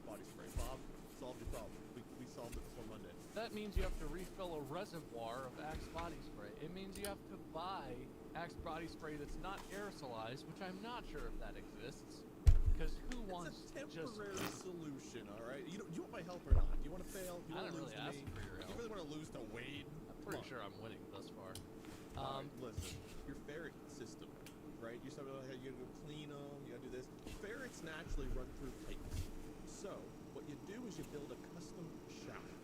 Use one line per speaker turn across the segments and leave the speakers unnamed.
body spray. Bob, solved your problem. We solved it before Monday.
That means you have to refill a reservoir of Axe body spray. It means you have to buy Axe body spray that's not aerosolized, which I'm not sure if that exists. Because who wants
It's a
just...
temporary solution, all right? Do you want my help or not? Do you want to fail? Do you
I
want to
don't
lose
really
to
ask
me?
for your
Do
help.
you really want to lose to Wade?
I'm pretty sure I'm winning thus far.
All right, listen, your ferret system, right? You said how you gotta go clean them, you gotta do this. Ferrets naturally run through pipes. So, what you do is you build a custom shower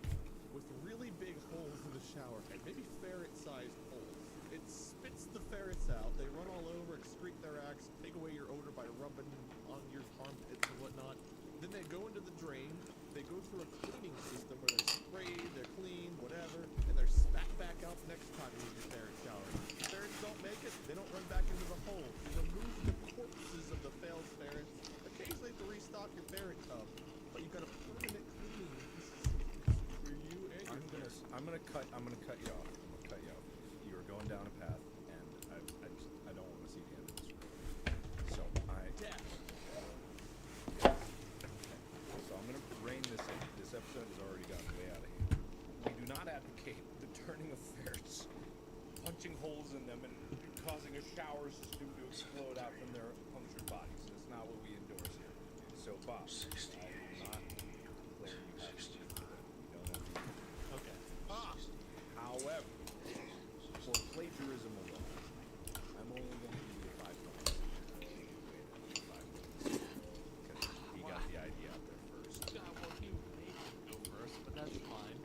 with really big holes in the shower head, maybe ferret-sized holes. It spits the ferrets out. They run all over, excrete their axe, take away your odor by rubbing on your armpits and whatnot. Then they go into the drain. They go through a cleaning system where they're sprayed, they're cleaned, whatever, and they're spat back out next time you use your ferret shower. If ferrets don't make it, they don't run back into the hole. You remove the corpses of the failed ferrets. Occasionally you have to restock your ferret tub, but you've got a permanent cleaning for you and your ferret.
I'm gonna cut you off. You are going down a path, and I don't want to see the end of this road. So So I'm gonna rein this in. This episode has already gotten way out of hand. We do not advocate the turning of ferrets, punching holes in them, and causing a shower system to explode out from their punctured bodies. That's not what we endorse here. So Bob, I am not declaring you have to do that. We don't have to.
Okay.
However, for plagiarism alone, I'm only going to give you 5 points. Because he got the idea out there first.
Well, he made me go first, but that's fine.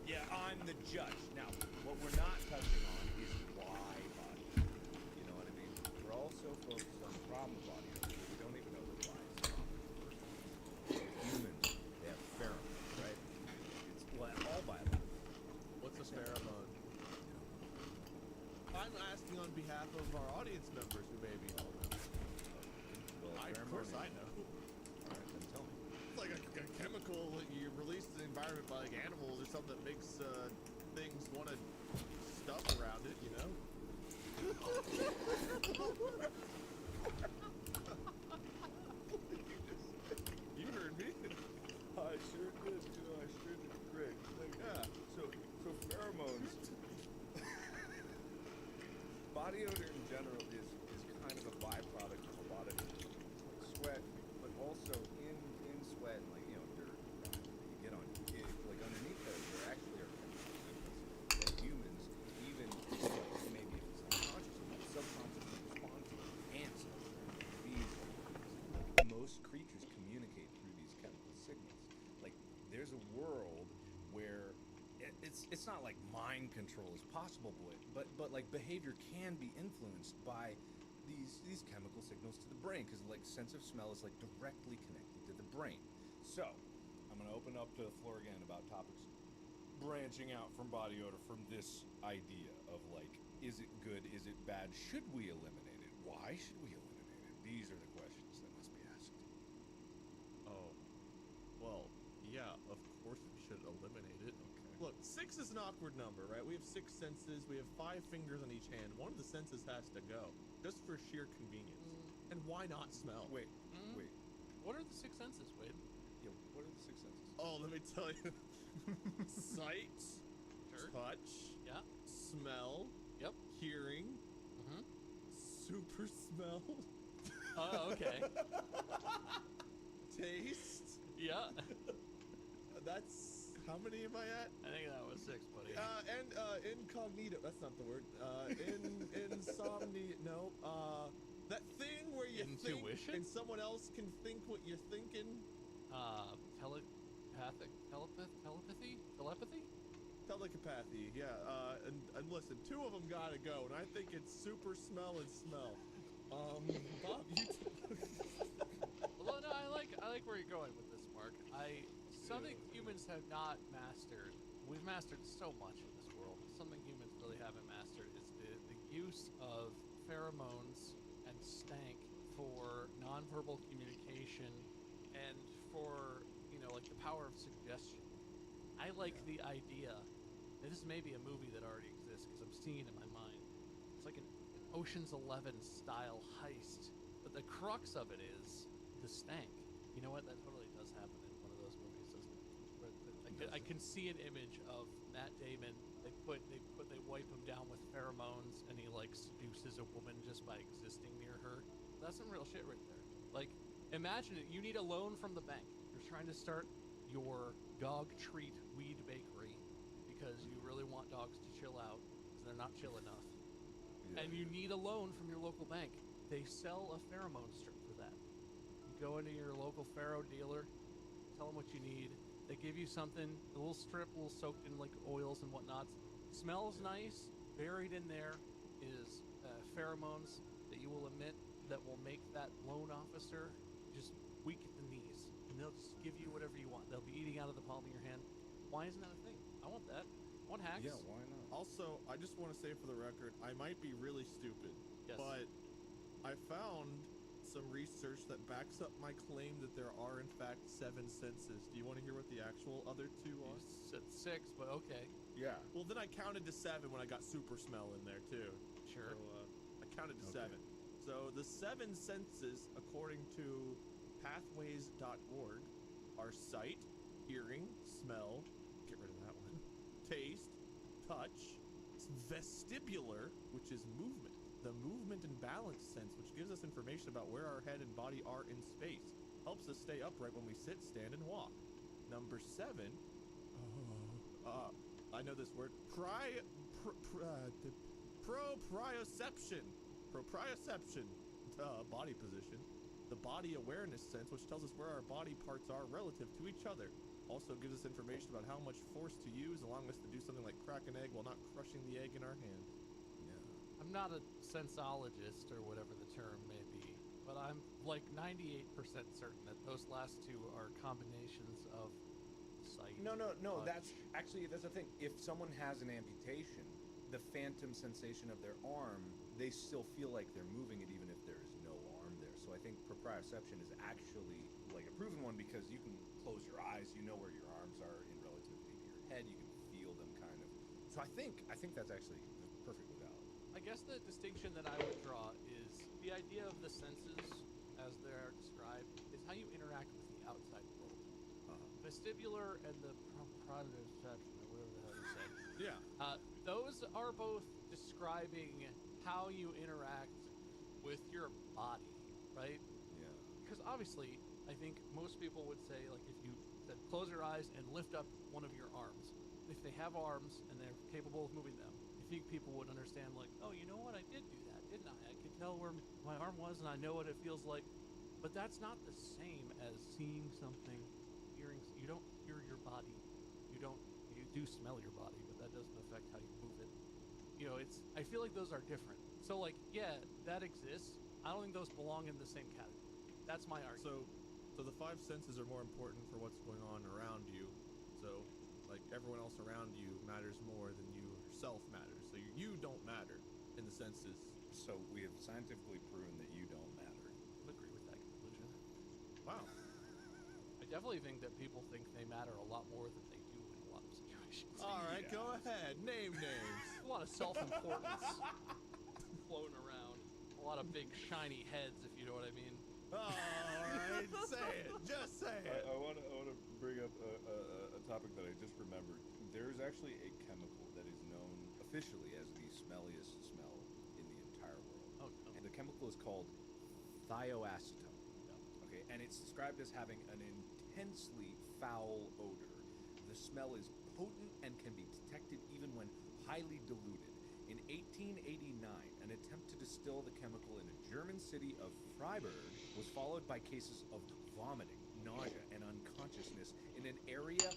Yeah, I'm the judge. Now, what we're not touching on is why body odor. You know what I mean? We're also focused on the problem of body odor. We don't even know the why it's a problem. Humans, they have pheromones, right? It's all biological.
What's a pheromone? I'm asking on behalf of our audience members who maybe don't know.
Well,
Of course I know.
All right, then tell me.
It's like a chemical that you release in the environment by like animals or something that makes things want to stuff around it, you know? You heard me.
I sure did. I sure did great.
Yeah.
So pheromones. Body odor in general is kind of a byproduct of a lot of sweat, but also in sweat, like dirt, you get on like underneath there actually are chemicals that humans, even maybe if it's unconscious, subconsciously respond to. Ants, bees, most creatures communicate through these chemical signals. Like there's a world where it's not like mind control is possible, but like behavior can be influenced by these chemical signals to the brain, because like sense of smell is like directly connected to the brain. So I'm gonna open up to the floor again about topics branching out from body odor from this idea of like, is it good, is it bad, should we eliminate it, why should we eliminate it? These are the questions that must be asked.
Oh. Well, yeah, of course we should eliminate it. Look, 6 is an awkward number, right? We have 6 senses. We have 5 fingers on each hand. One of the senses has to go, just for sheer convenience. And why not smell?
Wait.
What are the 6 senses, Wade?
Yeah, what are the 6 senses?
Oh, let me tell you. Sight,
Sure.
touch,
Yeah.
smell,
Yep.
hearing,
Mm-hmm.
super smell,
Oh, okay.
taste.
Yeah.
That's how many am I at?
I think that was 6, buddy.
And incognito. That's not the word. Insomnia. No. That thing where you
Intuition?
think and someone else can think what you're thinking.
Telepathy?
Telepathy. Yeah. And listen, 2 of them gotta go, and I think it's super smell and smell. Bob, you.
Well, no, I like where you're going with this, Mark. Something humans have not mastered. We've mastered so much in this world. Something humans really haven't mastered is the use of pheromones and stank for nonverbal communication and for, like the power of suggestion. I like the idea. And this may be a movie that already exists because I'm seeing it in my mind. It's like an Ocean's 11 style heist, but the crux of it is the stank. You know what? That totally does happen. I can see an image of Matt Damon. They wipe him down with pheromones, and he like seduces a woman just by existing near her. That's some real shit right there. Like, imagine it. You need a loan from the bank. You're trying to start your dog treat weed bakery because you really want dogs to chill out because they're not chill enough.
Yeah.
And you need a loan from your local bank. They sell a pheromone strip for that. You go into your local pharaoh dealer, tell them what you need. They give you something, a little strip, a little soaked in like oils and whatnots. Smells nice. Buried in there is pheromones that you will emit that will make that loan officer just weak at the knees. And they'll just give you whatever you want. They'll be eating out of the palm of your hand. Why isn't that a thing? I want that. I want hacks.
Yeah, why not?
Also, I just want to say for the record, I might be really stupid,
Yes.
but I found some research that backs up my claim that there are in fact 7 senses. Do you want to hear what the actual other 2
You
are?
said 6, but okay.
Yeah.
Well, then I counted to 7 when I got super smell in there too.
Sure.
So I counted to
Okay.
7. So the 7 senses, according to pathways.org, are sight, hearing, smell, get rid of that one, taste, touch, vestibular, which is movement, the movement and balance sense, which gives us information about where our head and body are in space, helps us stay upright when we sit, stand, and walk. Number 7, I know this word, proprioception, body position, the body awareness sense, which tells us where our body parts are relative to each other. Also gives us information about how much force to use, allowing us to do something like crack an egg while not crushing the egg in our hand.
Yeah.
I'm not a sensologist or whatever the term may be, but I'm like 98% certain that those last 2 are combinations of sight.
No.
touch.
That's the thing. If someone has an amputation, the phantom sensation of their arm, they still feel like they're moving it even if there is no arm there. So I think proprioception is actually like a proven one because you can close your eyes, you know where your arms are in relativity to your head, you can feel them kind of. So I think that's actually perfectly valid.
I guess the distinction that I would draw is the idea of the senses, as they are described, is how you interact with the outside world. Vestibular and the proprioception, or whatever the hell you said.
Yeah.
Those are both describing how you interact with your body, right?
Yeah.
Because obviously, I think most people would say, like, if you said close your eyes and lift up one of your arms, if they have arms and they're capable of moving them, I think people would understand, like, oh, you know what, I did do that, didn't I? I could tell where my arm was and I know what it feels like. But that's not the same as seeing something, hearing. You don't hear your body. You do smell your body, but that doesn't affect how you move it. You know, I feel like those are different. So, like, yeah, that exists. I don't think those belong in the same category. That's my argument.
So the 5 senses are more important for what's going on around you. So, like, everyone else around you matters more than you yourself matters. So you don't matter in the senses.
So we have scientifically proven that you don't matter.
I agree with that conclusion.
Wow.
I definitely think that people think they matter a lot more than they do in a lot of situations.
All right,
Yeah.
go ahead. Name names.
A lot of self-importance floating around. A lot of big shiny heads, if you know what I mean.
All right, say it. Just say it.
I want to bring up a topic that I just remembered. There's actually a chemical that is known officially as the smelliest smell in the entire world.
Oh, no.
And the chemical is called thioacetone. Okay, and it's described as having an intensely foul odor. The smell is potent and can be detected even when highly diluted. In 1889, an attempt to distill the chemical in a German city of Freiburg was followed by cases of vomiting, nausea, and unconsciousness in an area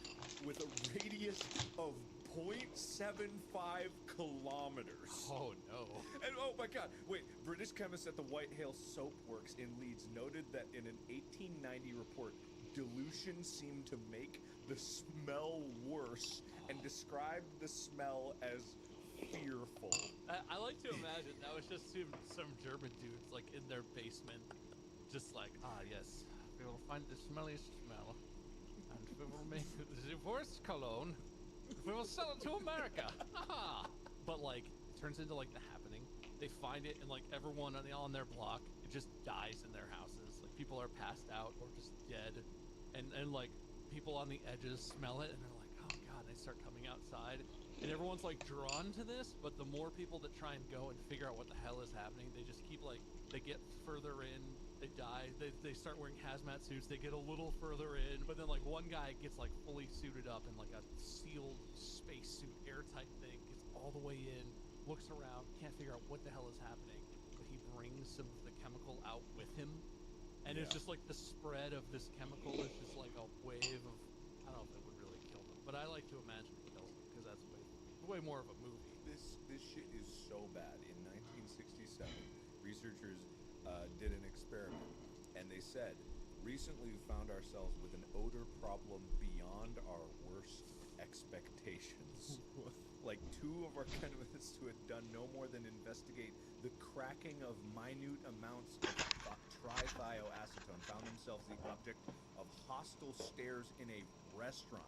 with a radius of 0.75 kilometers.
Oh, no.
And oh my god, wait, British chemists at the White Hale Soap Works in Leeds noted that in an 1890 report, dilution seemed to make the smell worse and described the smell as fearful.
I like to imagine that was just some German dudes, like, in their basement, just like, yes, we will find the smelliest smell, and we will make the worst cologne. We will sell it to America. Haha. But, like, it turns into, like, the happening. They find it, and, like, everyone on their block, it just dies in their houses. Like, people are passed out or just dead, and like, people on the edges smell it, and they're like, they start coming outside, and everyone's like drawn to this, but the more people that try and go and figure out what the hell is happening, they just keep like, they get further in, they die, they start wearing hazmat suits, they get a little further in, but then like one guy gets like fully suited up in like a sealed spacesuit, airtight thing, gets all the way in, looks around, can't figure out what the hell is happening, but he brings some of the chemical out with him, and it's just like the spread of this chemical is just like a wave of, I don't know if it would really kill them, but I like to imagine it kills them because that's way more of a movie.
This shit is so bad. In 1967, researchers did an experiment, and they said, recently we found ourselves with an odor problem beyond our worst expectations. Like 2 of our chemists who had done no more than investigate the cracking of minute amounts of trithioacetone found themselves the object of hostile stares in a restaurant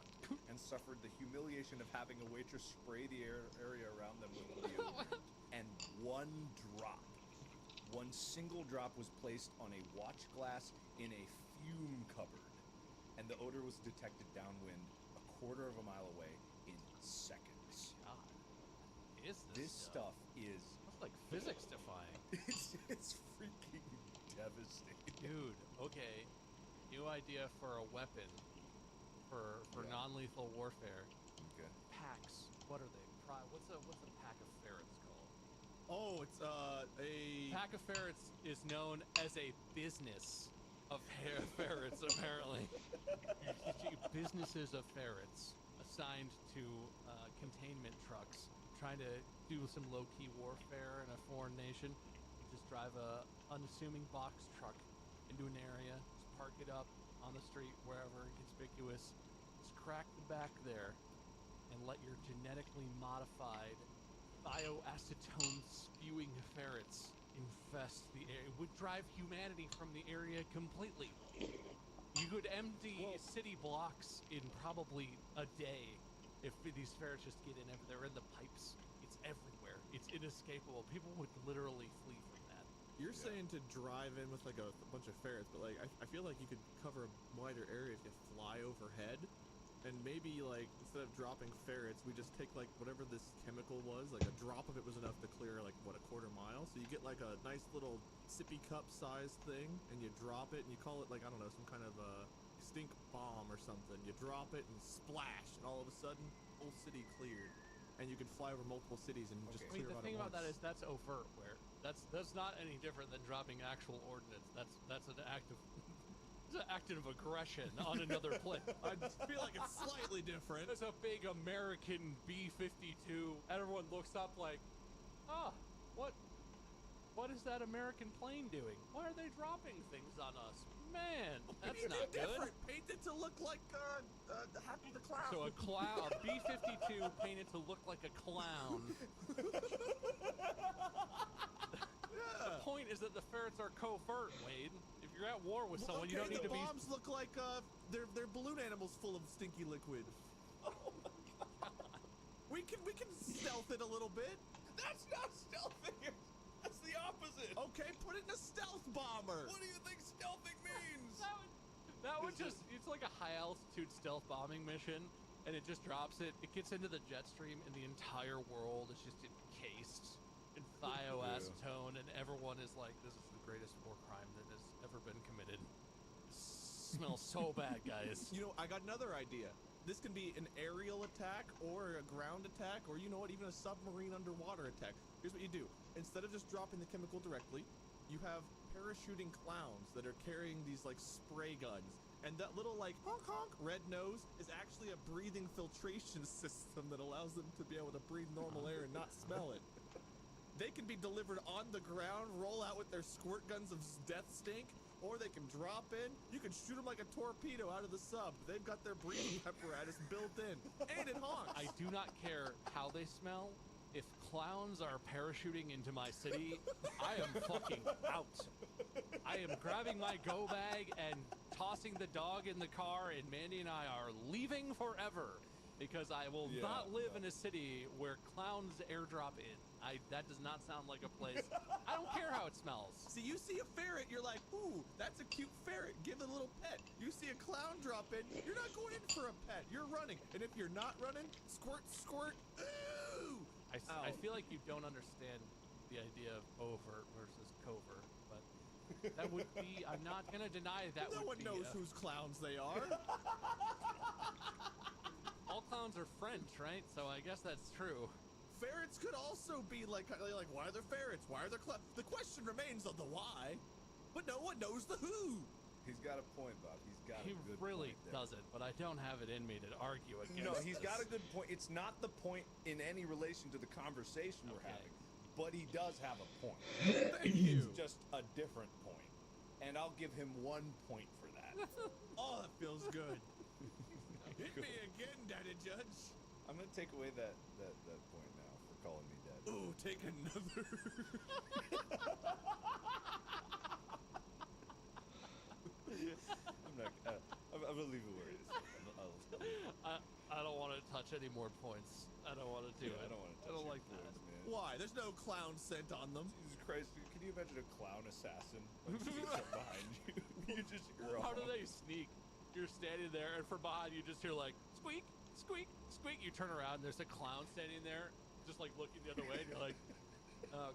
and suffered the humiliation of having a waitress spray the area around them with deodorant. And one single drop was placed on a watch glass in a fume cupboard, and the odor was detected downwind a quarter of a mile away in seconds.
God, is
This stuff is
that's like physics defying.
it's freaking devastating.
Dude, okay. New idea for a weapon for non-lethal warfare.
Okay.
Packs. What are they? What's a pack of ferrets called?
Oh, it's a
Pack of ferrets is known as a business of ferrets, apparently. Businesses of ferrets assigned to containment trucks, trying to do some low-key warfare in a foreign nation. You just drive a unassuming box truck into an area, just park it up on the street, wherever inconspicuous, just crack the back there, and let your genetically modified thioacetone spewing ferrets infest the area. It would drive humanity from the area completely. You could empty city blocks in probably a day if these ferrets just get in. They're in the pipes. It's everywhere. It's inescapable. People would literally flee from that.
You're saying to drive in with like a bunch of ferrets, but like I feel like you could cover a wider area if you fly overhead, and maybe like instead of dropping ferrets, we just take like whatever this chemical was, like a drop of it was enough to clear like what, a quarter mile. So you get like a nice little sippy cup sized thing, and you drop it, and you call it like, I don't know, some kind of stink bomb or something. You drop it and splash, and all of a sudden, whole city cleared. And you can fly over multiple cities and just
I mean,
clear
the
out
thing
at
about that
once.
is that's overt. Where that's not any different than dropping actual ordnance. That's an act of it's an act of aggression on another planet.
I feel like it's slightly different.
There's a big American B-52. Everyone looks up like, what is that American plane doing? Why are they dropping things on us? Man, that's not good.
Different. Paint it to look like Happy the Clown.
So a clown, B-52 painted to look like a clown. The point is that the ferrets are covert, Wade. If you're at war with someone, you don't need to
the
be.
bombs look like they're balloon animals full of stinky liquid. We can stealth it a little bit.
That's not stealthing it. That's the opposite.
Okay, put it in a stealth bomber.
What do you think stealthing means?
That would it's like a high altitude stealth bombing mission, and it just drops it. It gets into the jet stream, and the entire world is just encased in thioacetone, and everyone is like, this is the greatest war crime that has ever been committed. This smells so bad, guys.
You know, I got another idea. This can be an aerial attack or a ground attack, or you know what, even a submarine underwater attack. Here's what you do. Instead of just dropping the chemical directly, you have parachuting clowns that are carrying these like spray guns. And that little like honk honk red nose is actually a breathing filtration system that allows them to be able to breathe normal air and not smell it. They can be delivered on the ground, roll out with their squirt guns of death stink, or they can drop in. You can shoot them like a torpedo out of the sub. They've got their breathing apparatus built in, and it honks.
I do not care how they smell. If clowns are parachuting into my city, I am fucking out. I am grabbing my go bag and tossing the dog in the car, and Mandy and I are leaving forever. because I will
Yeah,
not live
no.
in a city where clowns airdrop in. That does not sound like a place. I don't care how it smells.
See, you see a ferret, you're like, ooh, that's a cute ferret. Give it a little pet. You see a clown drop in, you're not going in for a pet. You're running. And if you're not running, squirt, squirt. Ooh!
I
Out.
feel like you don't understand the idea of overt versus covert, but that would be. I'm not gonna deny that.
No
would
one
be,
knows whose clowns they are.
all clowns are French, right? So I guess that's true.
Ferrets could also be like why are there ferrets? Why are there clowns? The question remains of the why, but no one knows the who.
He's got a point, Bob. He's got
He
a good
really
point there.
doesn't, but I don't have it in me to argue against.
No, he's
this.
got a good point. It's not the point in any relation to the conversation we're
Okay.
having, but he does have a point.
Thank you.
It's just a different point, and I'll give him 1 point for that.
Oh, that feels good. Hit me again, Daddy Judge.
I'm gonna take away that point now for calling me dead.
Ooh, take another.
I'm not. I'm gonna leave it where it is. I'll leave it.
I don't want to touch any more points. I don't want to do it.
I don't want to touch
I don't
your
like that.
points, man.
Why? There's no clown scent on them.
Jesus Christ! Can you imagine a clown assassin like, sneaks up behind you? You just hear
How do
all-
they sneak? You're standing there, and from behind you just hear like squeak, squeak, squeak. You turn around, and there's a clown standing there, just like looking the other way, and you're like,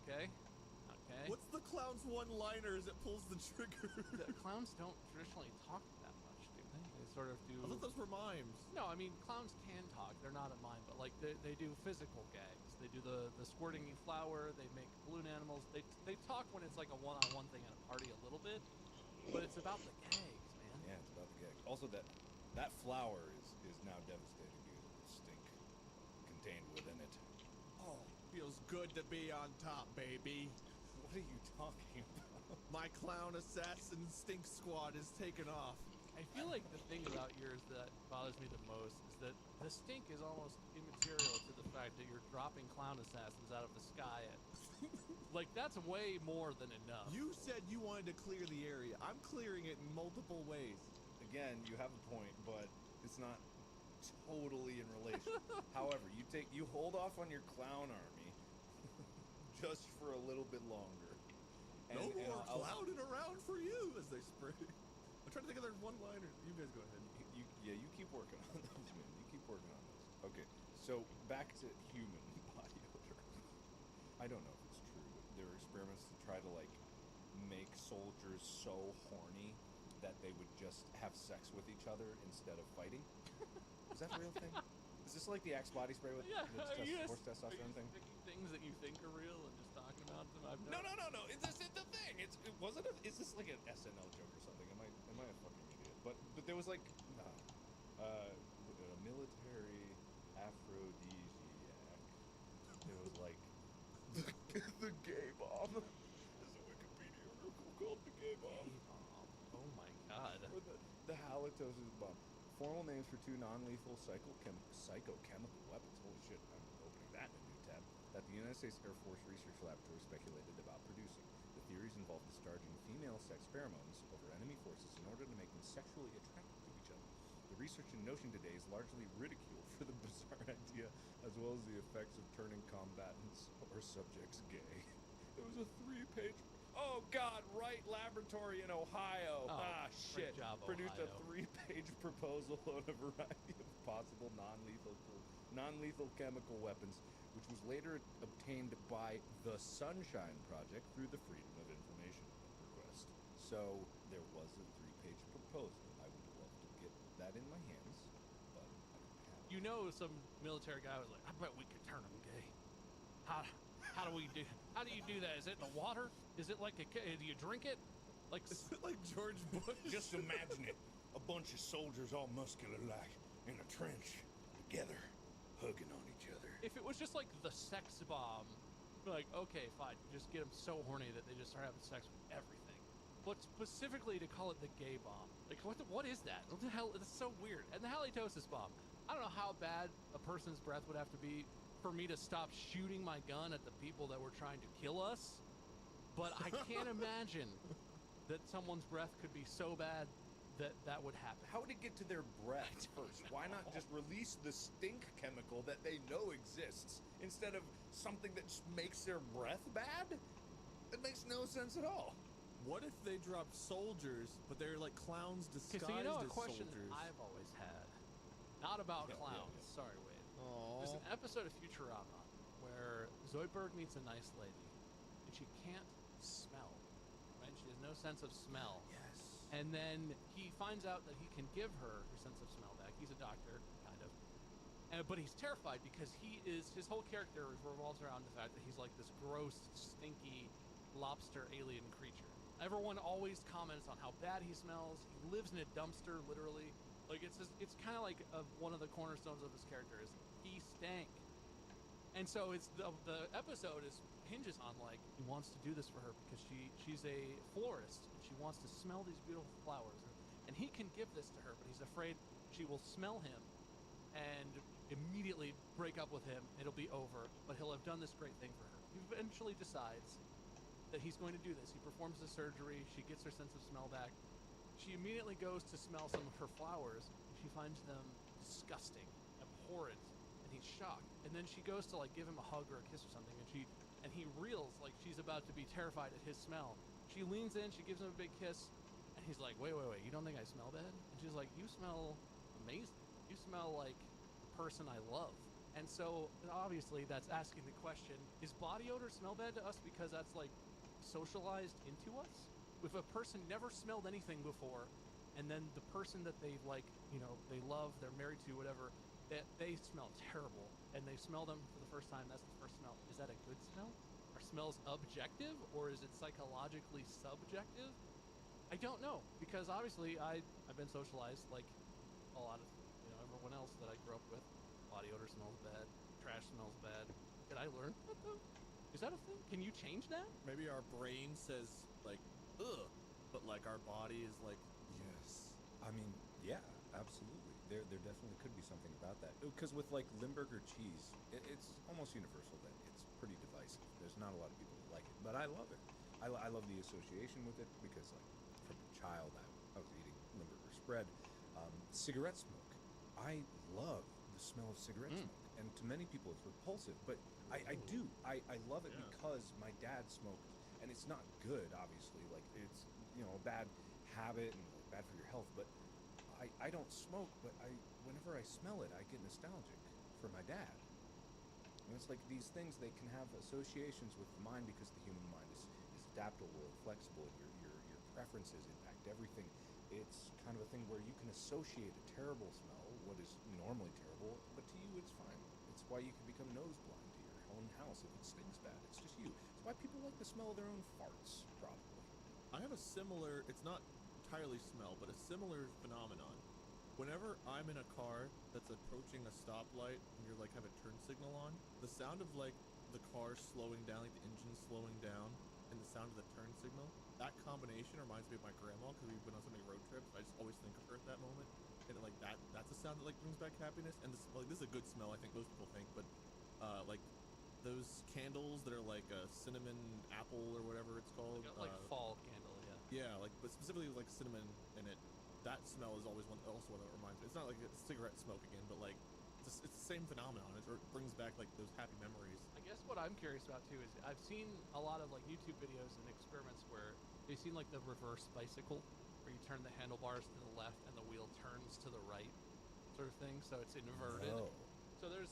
okay, okay.
What's the clown's one-liner as it pulls the trigger?
The clowns don't traditionally talk that much, do they? They sort of do.
I thought those were mimes.
No, I mean clowns can talk. They're not a mime, but like they do physical gags. They do the squirting flour. They make balloon animals. They talk when it's like a one-on-one thing at a party a little bit, but it's about the gags, man.
Yeah, it's about the gag. Also, that flour is now devastating because of the stink contained within it.
Oh, feels good to be on top, baby.
What are you talking about?
My clown assassin stink squad is taken off.
I feel like the thing about yours that bothers me the most is that the stink is almost immaterial to the fact that you're dropping clown assassins out of the sky. Like, that's way more than enough.
You said you wanted to clear the area. I'm clearing it in multiple ways.
Again, you have a point, but it's not totally in relation. However, you hold off on your clown army just for a little bit longer.
No more
I'll-
clowning around for you as they spray. I'm trying to think of their one-liners. You guys go ahead.
You keep working on those, man. You keep working on those. Okay, so back to human body odor. I don't know if it's true, but there were experiments to try to like make soldiers so horny that they would just have sex with each other instead of fighting. Is that a real thing? Is this like the Axe body spray with
Yeah,
the
are you
horse
just
testosterone thing?
picking things that you think are real and just talking about them? I've
No. It's this is the thing. Is this like an SNL joke or something? Am I a fucking idiot? But there was like a military aphrodisiac. There was like the gay bomb. There's a Wikipedia article called the gay bomb.
Oh my god.
Or the halitosis bomb. Formal names for two non-lethal psychochemical weapons. Holy shit! I'm opening that in a new tab. That the United States Air Force Research Laboratory speculated about producing. The theories involve discharging female sex pheromones over enemy forces in order to make them sexually attracted to each other. The research in notion today is largely ridiculed for the bizarre idea, as well as the effects of turning combatants or subjects gay. It was a 3-page. Oh God! Right laboratory in Ohio.
Oh,
Shit!
great job,
Produced
Ohio.
a 3-page proposal on a variety of possible non-lethal chemical weapons, which was later obtained by the Sunshine Project through the Freedom of Information request. So there was a 3-page proposal. I would love to get that in my hands, but I don't have it.
You know, some military guy was like, I bet we could turn them gay. How do we do? How do you do that? Is it in the water? Is it like do you drink it? Like
Is it like George Bush?
Just imagine it. A bunch of soldiers all muscular like in a trench together, hugging on each other.
if it was just like the sex bomb, like okay, fine, just get them so horny that they just start having sex with everything. But specifically to call it the gay bomb, like what is that? What the hell? It's so weird. And the halitosis bomb. I don't know how bad a person's breath would have to be for me to stop shooting my gun at the people that were trying to kill us. But I can't imagine that someone's breath could be so bad that would happen.
How would it get to their breath first? Why not just release the stink chemical that they know exists instead of something that just makes their breath bad? It makes no sense at all.
What if they dropped soldiers, but they're like clowns disguised
Okay, so you know a
as
question
soldiers?
that I've always had, not about
Yeah,
clowns.
yeah.
Sorry, Wade.
Aww.
There's an episode of Futurama where Zoidberg meets a nice lady, and she can't smell. Right? She has no sense of smell.
Yes.
And then he finds out that he can give her her sense of smell back. He's a doctor, kind of. But he's terrified because his whole character revolves around the fact that he's like this gross, stinky lobster alien creature. Everyone always comments on how bad he smells. He lives in a dumpster, literally. Like it's kind of like one of the cornerstones of his character is he stank. And so it's the episode hinges on like he wants to do this for her because she's a florist and she wants to smell these beautiful flowers and he can give this to her, but he's afraid she will smell him and immediately break up with him. It'll be over, but he'll have done this great thing for her. He eventually decides that he's going to do this. He performs the surgery. She gets her sense of smell back. She immediately goes to smell some of her flowers. And she finds them disgusting, abhorrent, and he's shocked. And then she goes to like give him a hug or a kiss or something, and he reels like she's about to be terrified at his smell. She leans in, she gives him a big kiss, and he's like, wait, you don't think I smell bad? And she's like, you smell amazing. You smell like the person I love. And so obviously that's asking the question, is body odor smell bad to us because that's like socialized into us? If a person never smelled anything before, and then the person that they like, they love, they're married to, whatever, that they smell terrible, and they smell them for the first time, that's the first smell. Is that a good smell? Are smells objective, or is it psychologically subjective? I don't know, because obviously I've been socialized like a lot of everyone else that I grew up with. Body odor smells bad, trash smells bad. Did I learn that though? Is that a thing? Can you change that?
Maybe our brain says like, ugh, but like our body is like,
Yes. I mean, yeah, absolutely. There definitely could be something about that. Because with like Limburger cheese, it's almost universal that it's pretty divisive. There's not a lot of people who like it, but I love it. I love the association with it because like from a child I was eating Limburger spread. Cigarette smoke. I love the smell of cigarette smoke, and to many people it's repulsive, but I do. I love it
Yeah.
because my dad smoked, and it's not good, obviously. Like it's a bad habit and bad for your health. But I don't smoke, but whenever I smell it, I get nostalgic for my dad. And it's like these things, they can have associations with the mind because the human mind is adaptable and flexible, and your preferences impact everything. It's kind of a thing where you can associate a terrible smell, what is normally terrible, but to you it's fine. It's why you can become nose blind to your own house if it stinks bad. It's just you. It's why people like the smell of their own farts, probably.
I have a similar, it's not entirely smell, but a similar phenomenon. Whenever I'm in a car that's approaching a stoplight and you're like have a turn signal on, the sound of like the car slowing down, like the engine slowing down, and the sound of the turn signal, that combination reminds me of my grandma because we've been on so many road trips. I just always think of her at that moment, and like that's a sound that like brings back happiness. And this is a good smell, I think most people think, but like those candles that are like a cinnamon apple or whatever it's called,
Like fall candle, yeah.
yeah, like but specifically with like cinnamon in it. That smell is always one that reminds me. It's not like a cigarette smoke again, but like it's the same phenomenon. It brings back like those happy memories.
I guess what I'm curious about too is I've seen a lot of like YouTube videos and experiments where they've seen like the reverse bicycle, where you turn the handlebars to the left and the wheel turns to the right, sort of thing. So it's inverted.
Oh.
So there's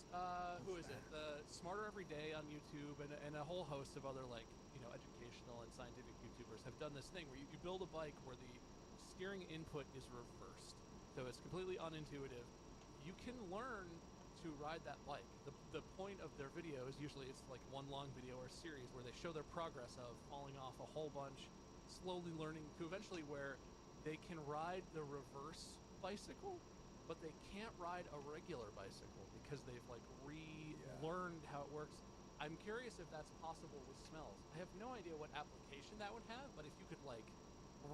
who is it? The Smarter Every Day on YouTube and a whole host of other like educational and scientific YouTubers have done this thing where you build a bike where the steering input is reversed, so it's completely unintuitive. You can learn to ride that bike. The point of their video is usually it's like one long video or series where they show their progress of falling off a whole bunch, slowly learning to eventually where they can ride the reverse bicycle, but they can't ride a regular bicycle because they've like relearned how it works. I'm curious if that's possible with smells. I have no idea what application that would have, but if you could like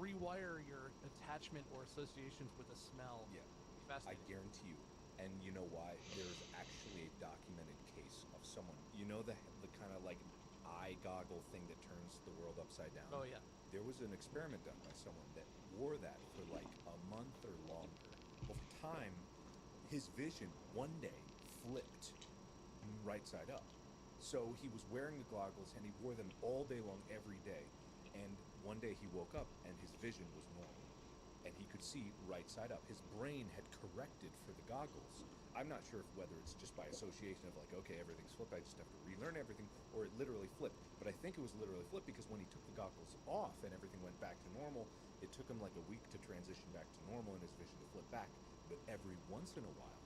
rewire your attachment or associations with a smell,
Yeah.
it'd be
I
fascinating.
guarantee you. And you know why? There's actually a documented case of someone, the kind of like eye goggle thing that turns the world upside down.
Oh yeah.
there was an experiment done by someone that wore that for like a month or longer. Over time, his vision one day flipped right side up. So he was wearing the goggles and he wore them all day long every day. And one day he woke up and his vision was normal. And he could see right side up. His brain had corrected for the goggles. I'm not sure whether it's just by association of like, okay, everything's flipped, I just have to relearn everything, or it literally flipped. But I think it was literally flipped because when he took the goggles off and everything went back to normal, it took him like a week to transition back to normal and his vision to flip back. But every once in a while,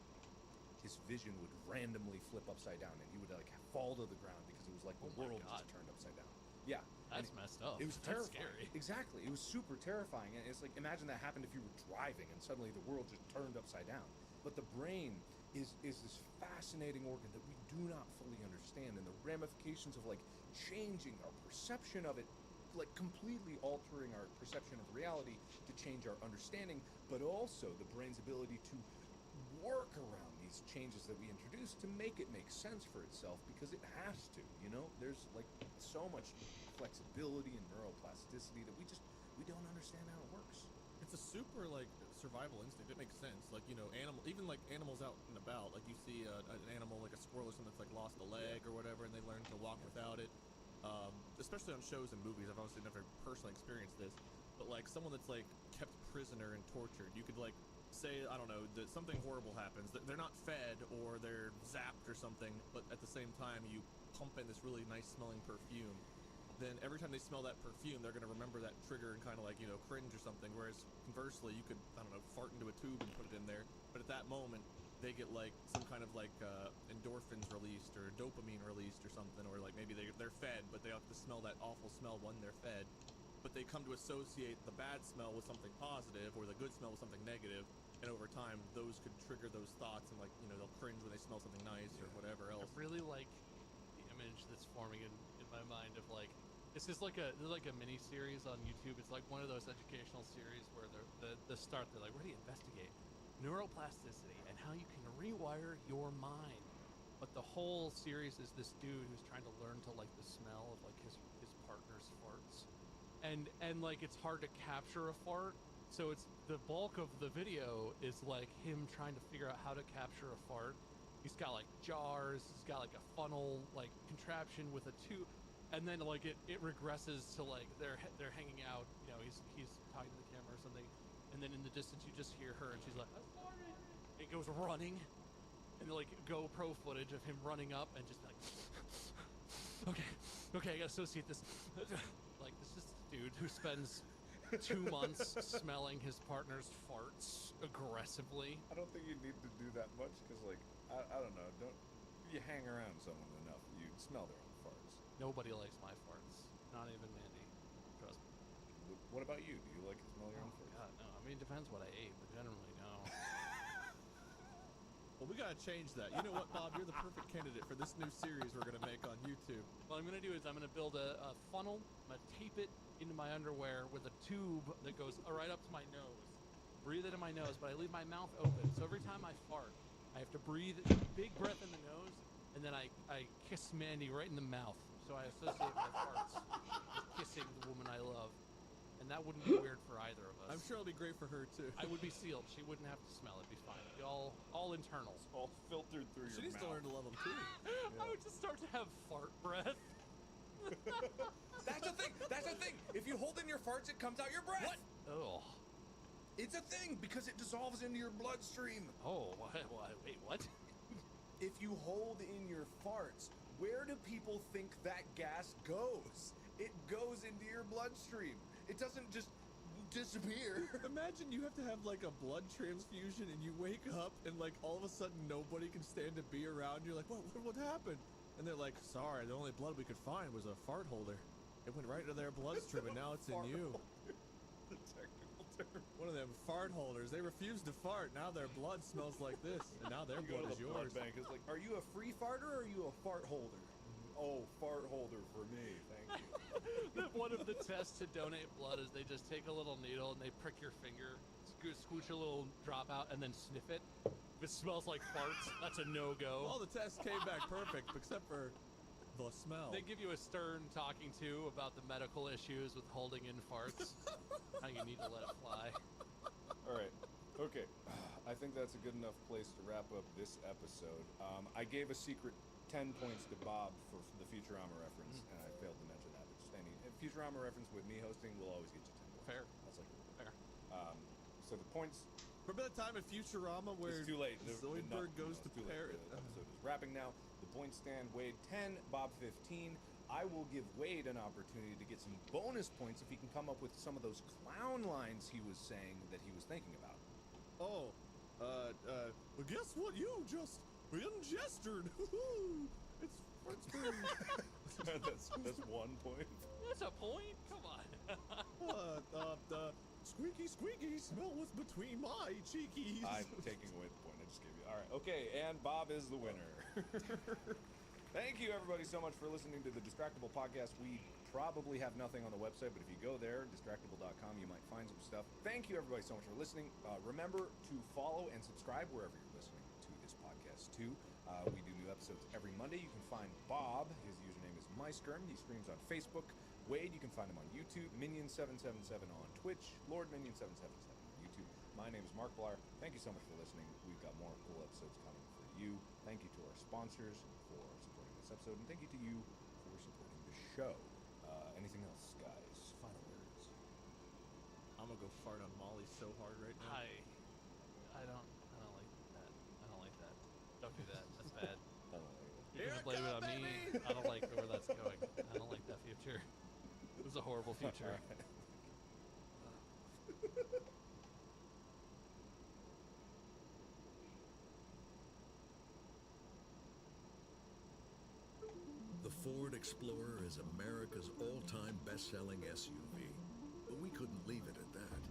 his vision would randomly flip upside down and he would like fall to the ground because it was like the
Oh my
world
God.
just turned upside down. Yeah.
That's messed up.
It was
That's
terrifying.
scary.
Exactly. It was super terrifying. And it's like, imagine that happened if you were driving and suddenly the world just turned upside down. But the brain is this fascinating organ that we do not fully understand, and the ramifications of like changing our perception of it, like completely altering our perception of reality to change our understanding, but also the brain's ability to work around these changes that we introduce to make it make sense for itself, because it has to, you know? There's like so much flexibility and neuroplasticity that we don't understand how it works.
It's a super like survival instinct. It makes sense. Like, you know, even like animals out and about. Like you see an animal like a squirrel or something that's like lost a leg or whatever, and they learn to walk without it. Especially on shows and movies. I've obviously never personally experienced this, but like someone that's like kept prisoner and tortured, you could like say, I don't know, that something horrible happens. They're not fed or they're zapped or something, but at the same time you pump in this really nice smelling perfume. Then every time they smell that perfume, they're going to remember that trigger and kind of like, you know, cringe or something. Whereas conversely, you could, I don't know, fart into a tube and put it in there. But at that moment, they get like some kind of like endorphins released or dopamine released or something. Or like maybe they're fed, but they have to smell that awful smell when they're fed. But they come to associate the bad smell with something positive or the good smell with something negative. And over time, those could trigger those thoughts and like, you know, they'll cringe when they smell something nice or whatever else.
I really like the image that's forming in my mind of like, this is like a mini series on YouTube. It's like one of those educational series where the start they're like, we're going to investigate neuroplasticity and how you can rewire your mind. But the whole series is this dude who's trying to learn to like the smell of like his partner's farts, and like it's hard to capture a fart. So it's the bulk of the video is like him trying to figure out how to capture a fart. He's got like jars. He's got like a funnel like contraption with a tube. And then like it regresses to like they're hanging out, you know, he's talking to the camera or something, and then in the distance you just hear her and she's like, I farted. And it goes running, and like GoPro footage of him running up and just like, okay, I gotta associate this. Like this is the dude who spends 2 months smelling his partner's farts aggressively.
I don't think you need to do that much because, like, I don't know. Don't you hang around someone enough, you smell their own farts.
Nobody likes my farts, not even Mandy. Trust me.
What about you? Do you like to smell your own farts?
God, no. I mean, it depends what I ate, but generally, no.
Well, we gotta change that. You know what, Bob? You're the perfect candidate for this new series we're gonna make on YouTube.
What I'm gonna do is I'm gonna build a funnel. I'm gonna tape it into my underwear with a tube that goes right up to my nose. Breathe it in my nose, but I leave my mouth open. So every time I fart, I have to breathe big breath in the nose, and then I kiss Mandy right in the mouth. So I associate my farts with kissing the woman I love. And that wouldn't be weird for either of us.
I'm sure it'll be great for her too.
I would be sealed. She wouldn't have to smell it. It'd be fine. It'd be all internals.
All filtered through
She
your
needs
mouth.
to learn to love them too.
I would just start to have fart breath.
That's a thing. That's a thing. If you hold in your farts, it comes out your breath.
What? Oh.
It's a thing because it dissolves into your bloodstream.
Oh, wait, what?
If you hold in your farts, where do people think that gas goes? It goes into your bloodstream. It doesn't just disappear.
Imagine you have to have like a blood transfusion and you wake up and like all of a sudden nobody can stand to be around. You're like, what happened? And they're like, sorry, the only blood we could find was a fart holder. It went right into their bloodstream and now it's in
Fart
you.
holder. The technical term.
One of them fart holders. They refuse to fart. Now their blood smells like this, and now their
You go
blood
to
is
the
yours.
blood bank. It's like, are you a free farter or are you a fart holder? Oh, fart holder for me. Thank you.
One of the tests to donate blood is they just take a little needle and they prick your finger, squish a little drop out, and then sniff it. If it smells like farts, that's a no-go.
All the tests came back perfect, except for The smell.
They give you a stern talking to about the medical issues with holding in farts. How you need to let it fly.
All right. Okay. I think that's a good enough place to wrap up this episode. I gave a secret 10 points to Bob for the Futurama reference, and I failed to mention that. But just any Futurama reference with me hosting will always get you 10 points.
Fair.
That's like
Fair.
So the points.
Remember the time in Futurama where
It's too late.
Zoidberg goes to
too late.
Paris?
The episode is wrapping now. The points stand: Wade 10, Bob 15. I will give Wade an opportunity to get some bonus points if he can come up with some of those clown lines he was saying that he was thinking about.
Oh, well, guess what you just ingested? It's
that's 1 point.
That's a point? Come on.
the squeaky smell was between my cheekies.
I'm taking away the point I just gave you. All right, okay, and Bob is the winner. Thank you, everybody, so much for listening to the Distractable Podcast. We probably have nothing on the website, but if you go there, distractable.com, you might find some stuff. Thank you, everybody, so much for listening. Remember to follow and subscribe wherever you're listening to this podcast, too. We do new episodes every Monday. You can find Bob. His username is MySkerm. He streams on Facebook. Wade, you can find him on YouTube. Minion777 on Twitch. Lord Minion777 on YouTube. My name is Mark Blar. Thank you so much for listening. We've got more cool episodes coming for you. Thank you to our sponsors for supporting this episode, and thank you to you for supporting the show. Anything else, guys? Final words.
I'm gonna go fart on Molly so hard right now.
I don't like that. I don't like that. Don't do that. That's bad.
I don't like it.
You're gonna blame it on me. I don't like where that's going. I don't like that future. It was a horrible future.
The Ford Explorer is America's all-time best-selling SUV. But we couldn't leave it at that,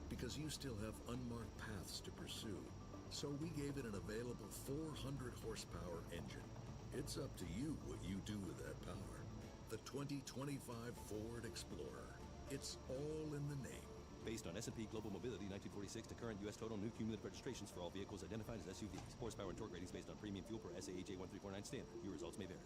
because you still have unmarked paths to pursue. So we gave it an available 400 horsepower engine. It's up to you what you do with that power. The 2025 Ford Explorer. It's all in the name.
Based on S&P Global Mobility 1946 to current U.S. total new cumulative registrations for all vehicles identified as SUVs. Horsepower and torque ratings based on premium fuel per SAE J1349 standard. Your results may vary.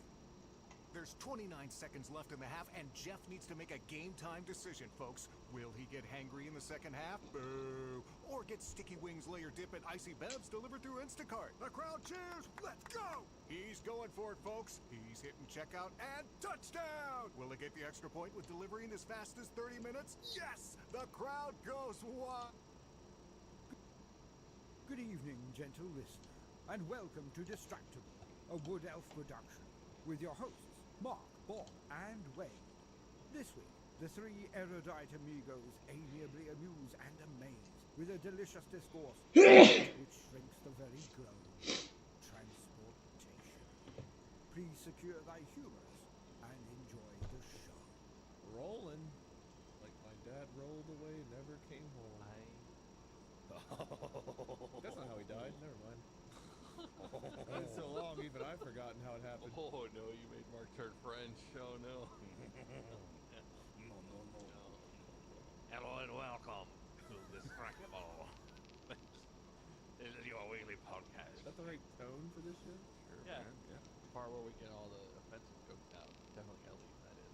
There's 29 seconds left in the half, and Jeff needs to make a game-time decision, folks. Will he get hangry in the second half? Boo! Or get Sticky Wings layer dip and icy bevs delivered through Instacart? The crowd cheers! Let's go! He's going for it, folks. He's hitting checkout and touchdown! Will he get the extra point with delivery in as fast as 30 minutes? Yes! The crowd goes wild!
Good evening, gentle listener, and welcome to Distractable, a Wood Elf production, with your hosts, Mark, Bob, and Wade. This week, the three erudite amigos amiably amuse and amaze with a delicious discourse which shrinks the very globe. Transportation. Please secure thy humors and enjoy the show.
Rolling. Like my dad rolled away, never came home. That's not how he died. Never mind. It's been so long, even I've forgotten how it happened.
Oh no, you made Mark turn French. Oh no.
No.
Hello and welcome to Distractable. This is your weekly podcast.
Is that the right tone for this show?
Sure,
Yeah.
man. Yeah.
The part where we get all the offensive jokes out. Definitely gotta leave that in.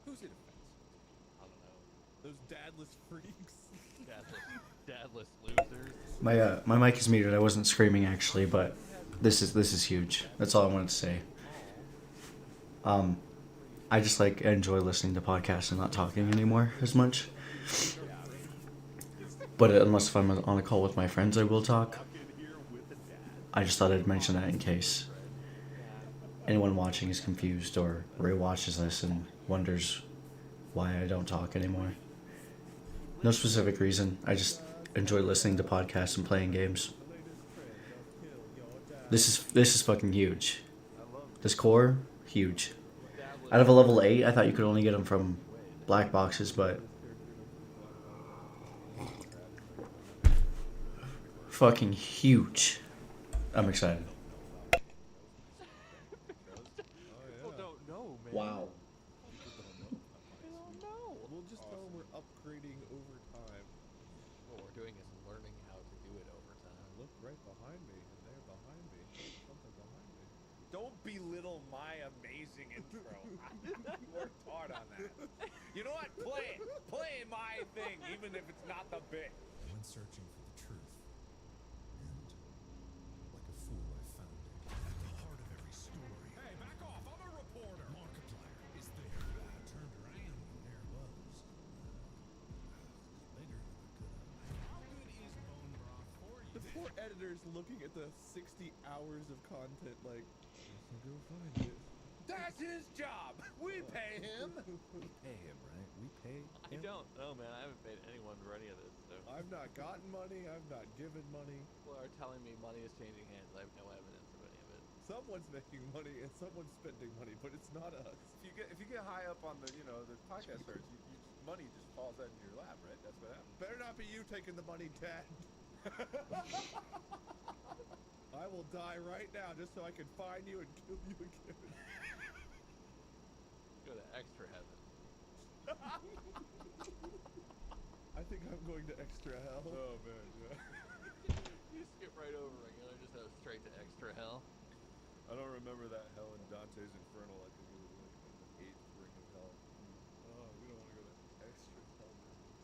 Who's it offensive?
I don't know.
Those dadless freaks.
Dadless losers.
My mic is muted. I wasn't screaming actually, but this is huge. That's all I wanted to say. I just enjoy listening to podcasts and not talking anymore as much. But unless if I'm on a call with my friends, I will talk. I just thought I'd mention that in case anyone watching is confused or rewatches this and wonders why I don't talk anymore. No specific reason. I just enjoy listening to podcasts and playing games. This is fucking huge. This core, huge. Out of a level 8, I thought you could only get them from black boxes, but fucking huge. I'm excited.
People don't know, man.
Wow.
They don't know.
We'll just tell them we're upgrading over time.
What we're doing is learning how to do it over time.
Look right behind me, and they're behind me. Something behind me.
Don't belittle my amazing intro. I worked hard on that. You know what? Play it. Play my thing, even if it's not the bit.
I went searching for the truth, and like a fool, I found it. At the heart of every story. Hey, back off! I'm a reporter. Markiplier is there. I turned around, and there was bigger than I could have. How good is bone broth for you?
The poor editor's looking at the 60 hours of content like, "Guess I'll go find it."
That's his job. We pay him.
We pay him, right? We pay
I don't know, man. I haven't paid anyone for any of this. So
I've not gotten money. I've not given money.
people are telling me money is changing hands. I have no evidence of any of it.
Someone's making money and someone's spending money, but it's not us.
If you get high up on the the podcast starts, money just falls out in your lap, right? That's what happens.
Better not be you taking the money, Dad. I will die right now just so I can find you and kill you again.
Go to extra heaven.
I think I'm going to extra hell.
Oh man, yeah.
You skip right over it. You know, just go straight to extra hell.
I don't remember that hell in Dante's Infernal. I think it was like in the 8th ring of hell. Oh, we don't want to go to extra hell.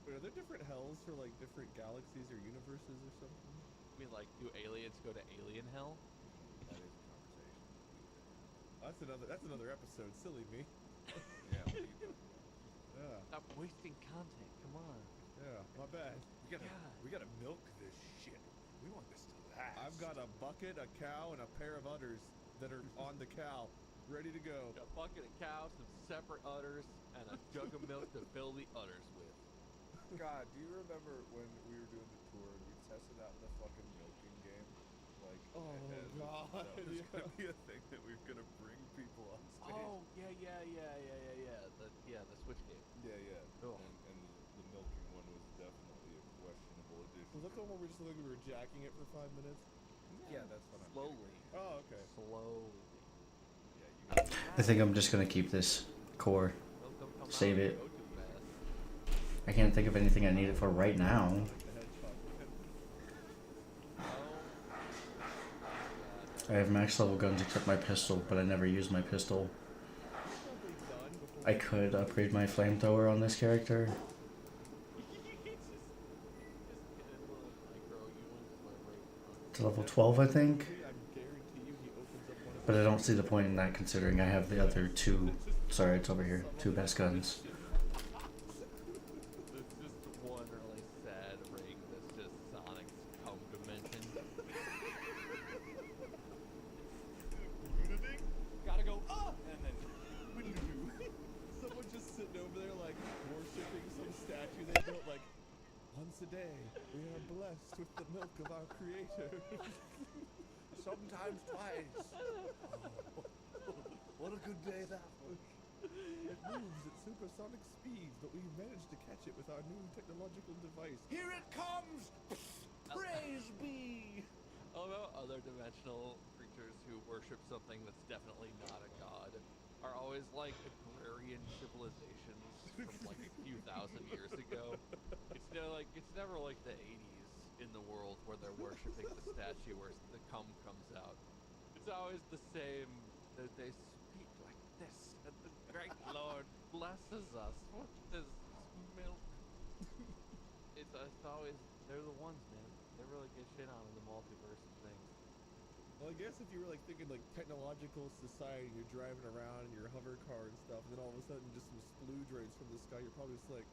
Wait, are there different hells for like different galaxies or universes or something?
I mean, like, do aliens go to alien hell?
That is a conversation.
That's another episode. Silly me.
Yeah. What are you doing?
Yeah,
Stop wasting content. Come on.
yeah. My bad.
We gotta milk this shit. We want this to last.
I've got a bucket, a cow, and a pair of udders that are on the cow, ready to go.
Got a bucket of cows, some separate udders, and a jug of milk to fill the udders with.
God, do you remember when we were doing the tour and we tested out the fucking milking game? Like,
Oh,
and
God,
that was
yeah.
gonna be a thing that we were gonna bring people on stage.
Oh, yeah. The Switch game.
Yeah.
Oh.
And the milking one was definitely a questionable addition.
Was that the one where we were jacking it for 5 minutes?
Yeah, that's what I'm
Slowly.
Oh, okay.
Slowly.
Yeah, you
I think I'm just gonna keep this core.
Milk don't come
Save
out,
it.
go too fast.
I can't think of anything I need it for right now.
The hedgehog.
I have max level guns except my pistol, but I never use my pistol.
Probably done before
I could upgrade my flamethrower on this character. To level 12, I think.
I guarantee you he opens up one of
But I don't see the point in that considering I have the other two. Sorry, it's over here. Two best guns.
There's just one really sad ring that's just Sonic's home dimension. Gotta go up! And then
Someone just sitting over there like worshipping some statue they built like, once a day we are blessed with the milk of our creator.
sometimes twice. What a good day that was.
It moves at supersonic speeds, but we managed to catch it with our new technological device.
Here it comes! Praise be!
although other dimensional creatures who worship something that's definitely not a god are always like agrarian civilizations from like a few thousand years ago. It's never like the 80s in the world where they're worshiping the statue where the cum comes out. It's always the same. That they speak like this, and the great Lord blesses us with this milk. It's always they're the ones, man. They really get shit on in the multiverse of things.
Well, I guess if you were like thinking like technological society, you're driving around in your hover car and stuff, and then all of a sudden just some splooge rays from the sky, you're probably just like,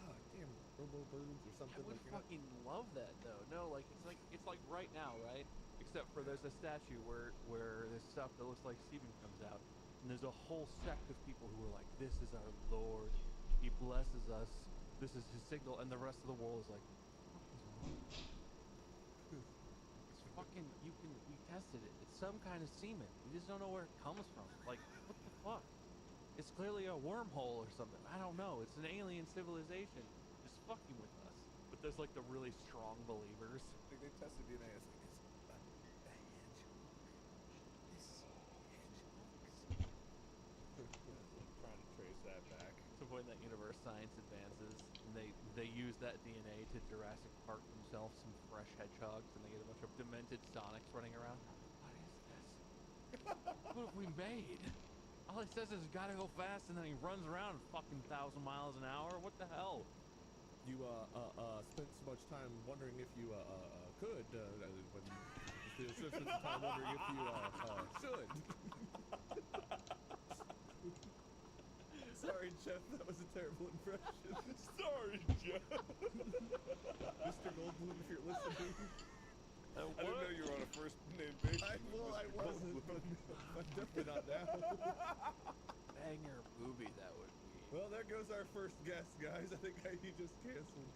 ah, damn, robo birds or
I
something.
would
Like you're not-
fucking love that though. No, it's like right now, right? Except for there's a statue where this stuff that looks like semen comes out, and there's a whole sect of people who are like, "This is our Lord. He blesses us. This is His signal," and the rest of the world is like, "What is wrong?" It's fucking. We tested it. It's some kind of semen. We just don't know where it comes from. Like, what the fuck? It's clearly a wormhole or something. I don't know. It's an alien civilization just fucking with us. But there's like the really strong believers.
Like they tested DNA. It's like,
trying to trace that back.
To the point that universe science advances, and they use that DNA to Jurassic Park themselves some fresh hedgehogs, and they get a bunch of demented Sonics running around. What is this? What have we made? All he says is gotta go fast, and then he runs around fucking 1,000 miles an hour. What the hell?
You spent so much time wondering if you could when you spent some time wondering if you should. Sorry, Jeff, that was a terrible impression.
Sorry, Jeff.
Mr. Goldblum, if you're listening.
I didn't know you were on a first name basis.
I wasn't, but I'm definitely not now.
Banger booby that would be.
Well, there goes our first guest, guys. I think he just canceled.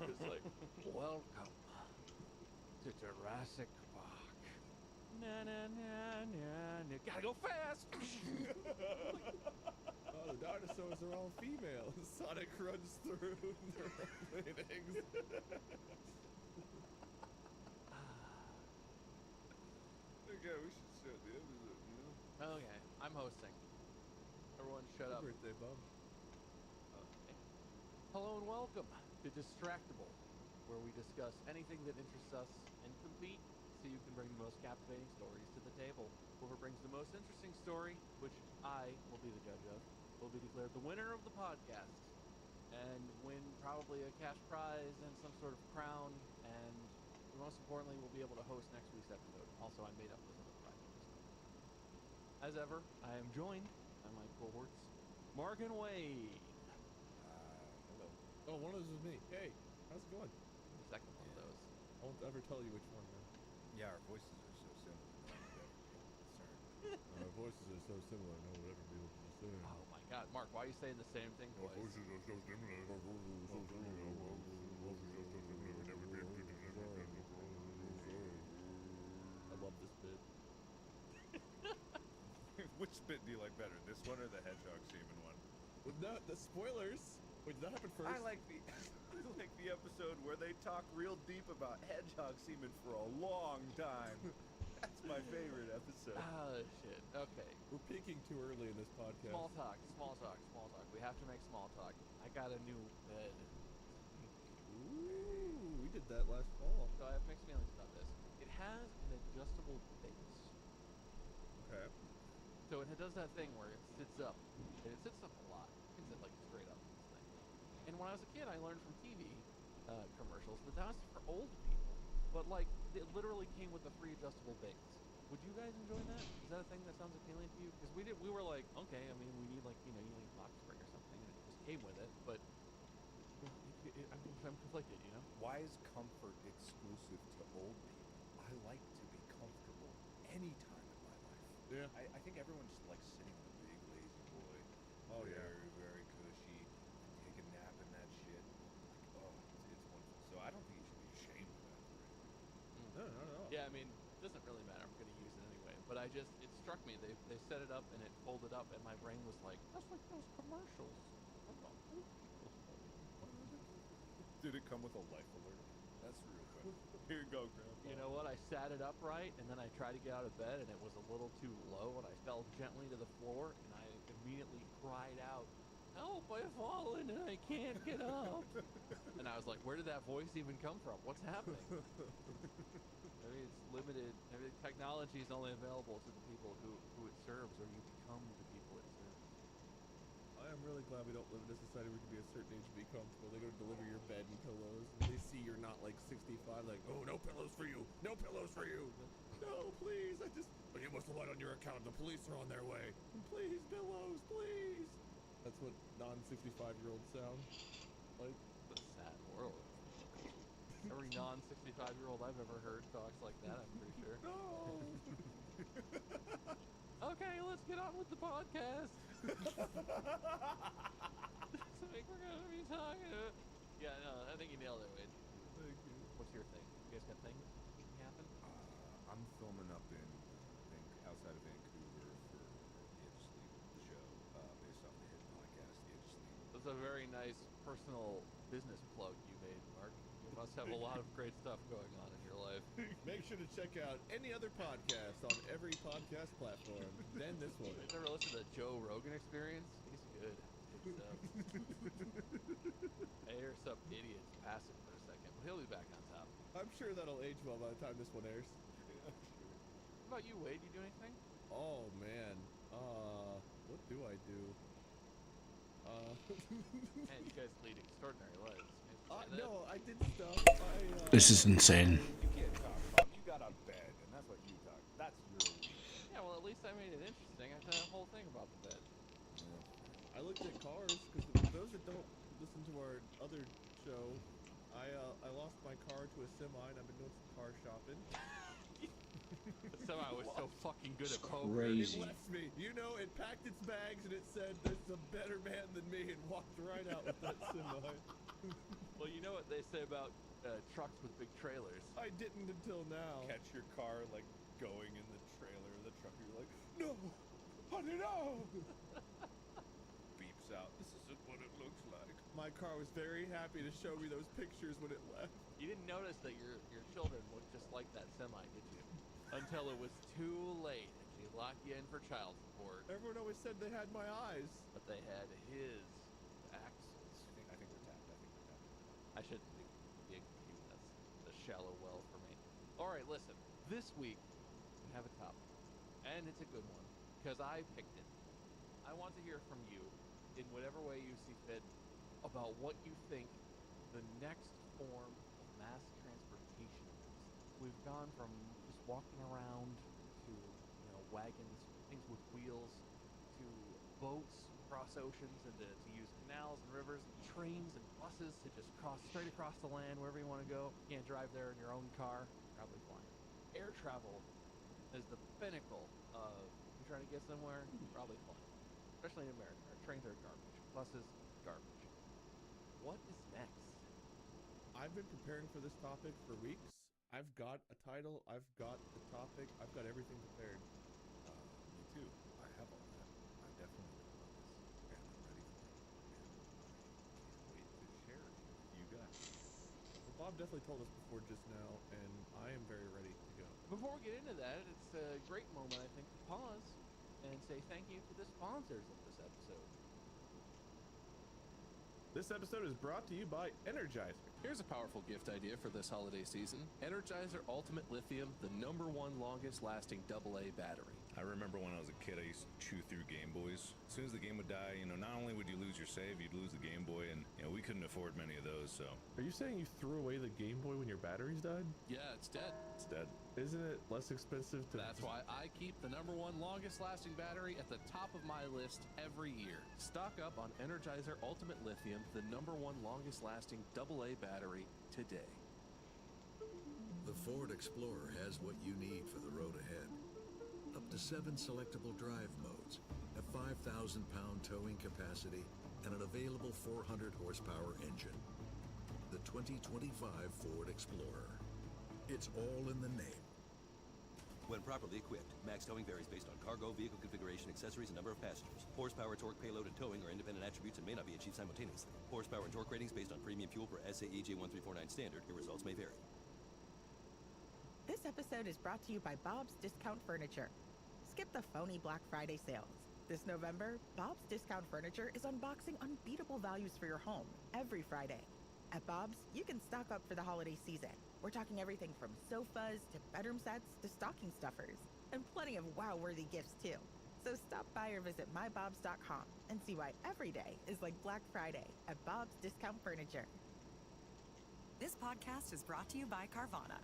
It's like, welcome to Jurassic Park. Na na na na na. Gotta go fast.
Oh, the dinosaurs are all female. Sonic runs through. They're all laying eggs.
Okay, we should start the episode, you know?
Okay, I'm hosting. Everyone shut up.
Happy birthday, Bob.
Okay. Hello and welcome to Distractable, where we discuss anything that interests us and compete so you can bring the most captivating stories to the table. Whoever brings the most interesting story, which I will be the judge of, will be declared the winner of the podcast and win probably a cash prize and some sort of crown, and most importantly, will be able to host next week's episode. Also, I made up those other prizes. As ever, I am joined by my cohorts, Mark and Wade.
Hello.
Oh, one of those is me. Hey, how's it going?
The second one of those.
I won't ever tell you which one, man.
Yeah, our voices are so similar.
Our voices are so similar, no one would ever be able to discern.
Oh my God, Mark, why are you saying the same thing twice?
are so similar.
I love this bit.
Which bit do you like better, this one or the hedgehog semen one?
Well, no, the spoilers. Wait, did that happen first?
I like the episode where they talk real deep about hedgehog semen for a long time. That's my favorite episode.
Oh shit. Okay.
We're peaking too early in this podcast.
Small talk. We have to make small talk. I got a new bed.
Ooh, we did that last fall.
So I have mixed feelings about this. It has an adjustable base.
Okay.
So it does that thing where it sits up. And it sits up a lot. It can sit like straight up in this thing. And when I was a kid, I learned from TV commercials that that was for old people. But like, it literally came with a free adjustable base. Would you guys enjoy that? Is that a thing that sounds appealing to you? Because we were like, okay, I mean, we need like, you need a box spring or something, and it just came with it. But I'm conflicted, you know.
Why is comfort exclusive to old people? I like to be comfortable any time in my life.
Yeah.
I think everyone just likes sitting on a big lazy boy.
Oh, yeah.
Very, very cushy. And take a nap in that shit. Like, oh, it's wonderful. So I don't think you should be ashamed of that.
No.
Yeah, I mean, it doesn't really matter. I'm going to use it anyway. But it struck me. They set it up and it folded up, and my brain was like, that's like those commercials. What about old people's beds?
Did it come with a life alert? That's real quick. Here you go, Grandpa.
You know what? I sat it upright, and then I tried to get out of bed, and it was a little too low, and I fell gently to the floor, and I immediately cried out, "Help! I've fallen, and I can't get up." And I was like, where did that voice even come from? What's happening? Maybe it's limited. Maybe technology is only available to the people who it serves, or you become the people it serves.
I am really glad we don't live in a society where you can be a certain age and be comfortable. They go to deliver your bed and pillows. And they see you're not like 65, like, oh, no pillows for you. No pillows for you. No, please. But you must have lied on your account. The police are on their way. Please, pillows, please. That's what non-65-year-olds sound like.
It's a sad world. Every non-65-year-old I've ever heard talks like that, I'm pretty sure.
No.
Okay, let's get on with the podcast. So I think we're gonna be talking about... Yeah, no, I think you nailed it, Wade.
Thank you.
What's your thing? You guys got things happen?
I'm filming up in outside of Vancouver for the Edge Sleep show, based off the hit podcast, The Edge Sleep.
That's a very nice personal business plug you made, Mark. You must have a lot of great stuff going on in your life.
Make sure to check out any other podcast on every podcast platform than this one.
You ever listen to Joe Rogan Experience? He's good. Good stuff. I hear some idiots passive for a second, but he'll be back on top.
I'm sure that'll age well by the time this one airs.
What about you, Wade? You do anything?
Oh man, what do I do?
Man, you guys lead extraordinary lives.
No, I did stuff.
This is insane.
You can't talk, Bob. You got on bed, and that's what you talk. That's your week.
Yeah, well, at least I made it interesting. I said a whole thing about the bed.
I looked at cars because those that don't listen to our other show, I lost my car to a semi, and I've been doing some car shopping.
Somehow I was so fucking good at poker.
Crazy.
It left me. You know, it packed its bags and it said, "There's a better man than me," and walked right out with that semi.
Well, you know what they say about trucks with big trailers.
I didn't until now.
Catch your car like going in the trailer of the truck. You're like, no, honey, no. Beeps out. This isn't what it looks like.
My car was very happy to show me those pictures when it left.
You didn't notice that your children looked just like that semi, did you? Until it was too late and she locked you in for child support.
Everyone always said they had my eyes.
But they had his axles.
I think they're tapped.
I shouldn't be being cute. That's a shallow well for me. All right, listen. This week we have a topic, and it's a good one because I picked it. I want to hear from you in whatever way you see fit about what you think the next form of mass transportation is. We've gone from just walking around to wagons, things with wheels, to boats across oceans and to use canals and rivers, and trains and buses to just cross straight across the land wherever you want to go. You can't drive there in your own car, probably flying. Air travel is the pinnacle of you trying to get somewhere, probably flying. Especially in America. Our trains are garbage. Buses, garbage. What is next?
I've been preparing for this topic for weeks. I've got a title, I've got the topic, I've got everything prepared.
Me too. I have all that. I definitely know about this, and I'm ready for it. And I can't wait to share it with you guys.
Well, Bob definitely told us before just now, and I am very ready to go.
Before we get into that, it's a great moment, I think, to pause and say thank you to the sponsors of this episode.
This episode is brought to you by Energizer.
Here's a powerful gift idea for this holiday season. Energizer Ultimate Lithium, the #1 longest lasting AA battery.
I remember when I was a kid, I used to chew through Game Boys. As soon as the game would die, not only would you lose your save, you'd lose the Game Boy, and we couldn't afford many of those, so
Are you saying you threw away the Game Boy when your batteries died?
Yeah, it's dead.
it's dead.
Isn't it less expensive to...
That's why I keep the #1 longest lasting battery at the top of my list every year. Stock up on Energizer Ultimate Lithium, the #1 longest lasting AA battery today.
The Ford Explorer has what you need for the road ahead. Up to 7 selectable drive modes, a 5,000-pound towing capacity, and an available 400 horsepower engine. The 2025 Ford Explorer. It's all in the name.
When properly equipped, max towing varies based on cargo, vehicle configuration, accessories, and number of passengers. Horsepower, torque, payload, and towing are independent attributes and may not be achieved simultaneously. Horsepower and torque ratings based on premium fuel per SAE J1349 standard. Your results may vary.
This episode is brought to you by Bob's Discount Furniture. Skip the phony Black Friday sales. This November, Bob's Discount Furniture is unboxing unbeatable values for your home every Friday. At Bob's, you can stock up for the holiday season. We're talking everything from sofas to bedroom sets to stocking stuffers, and plenty of wow-worthy gifts too. So stop by or visit mybobs.com and see why every day is like Black Friday at Bob's Discount Furniture.
This podcast is brought to you by Carvana.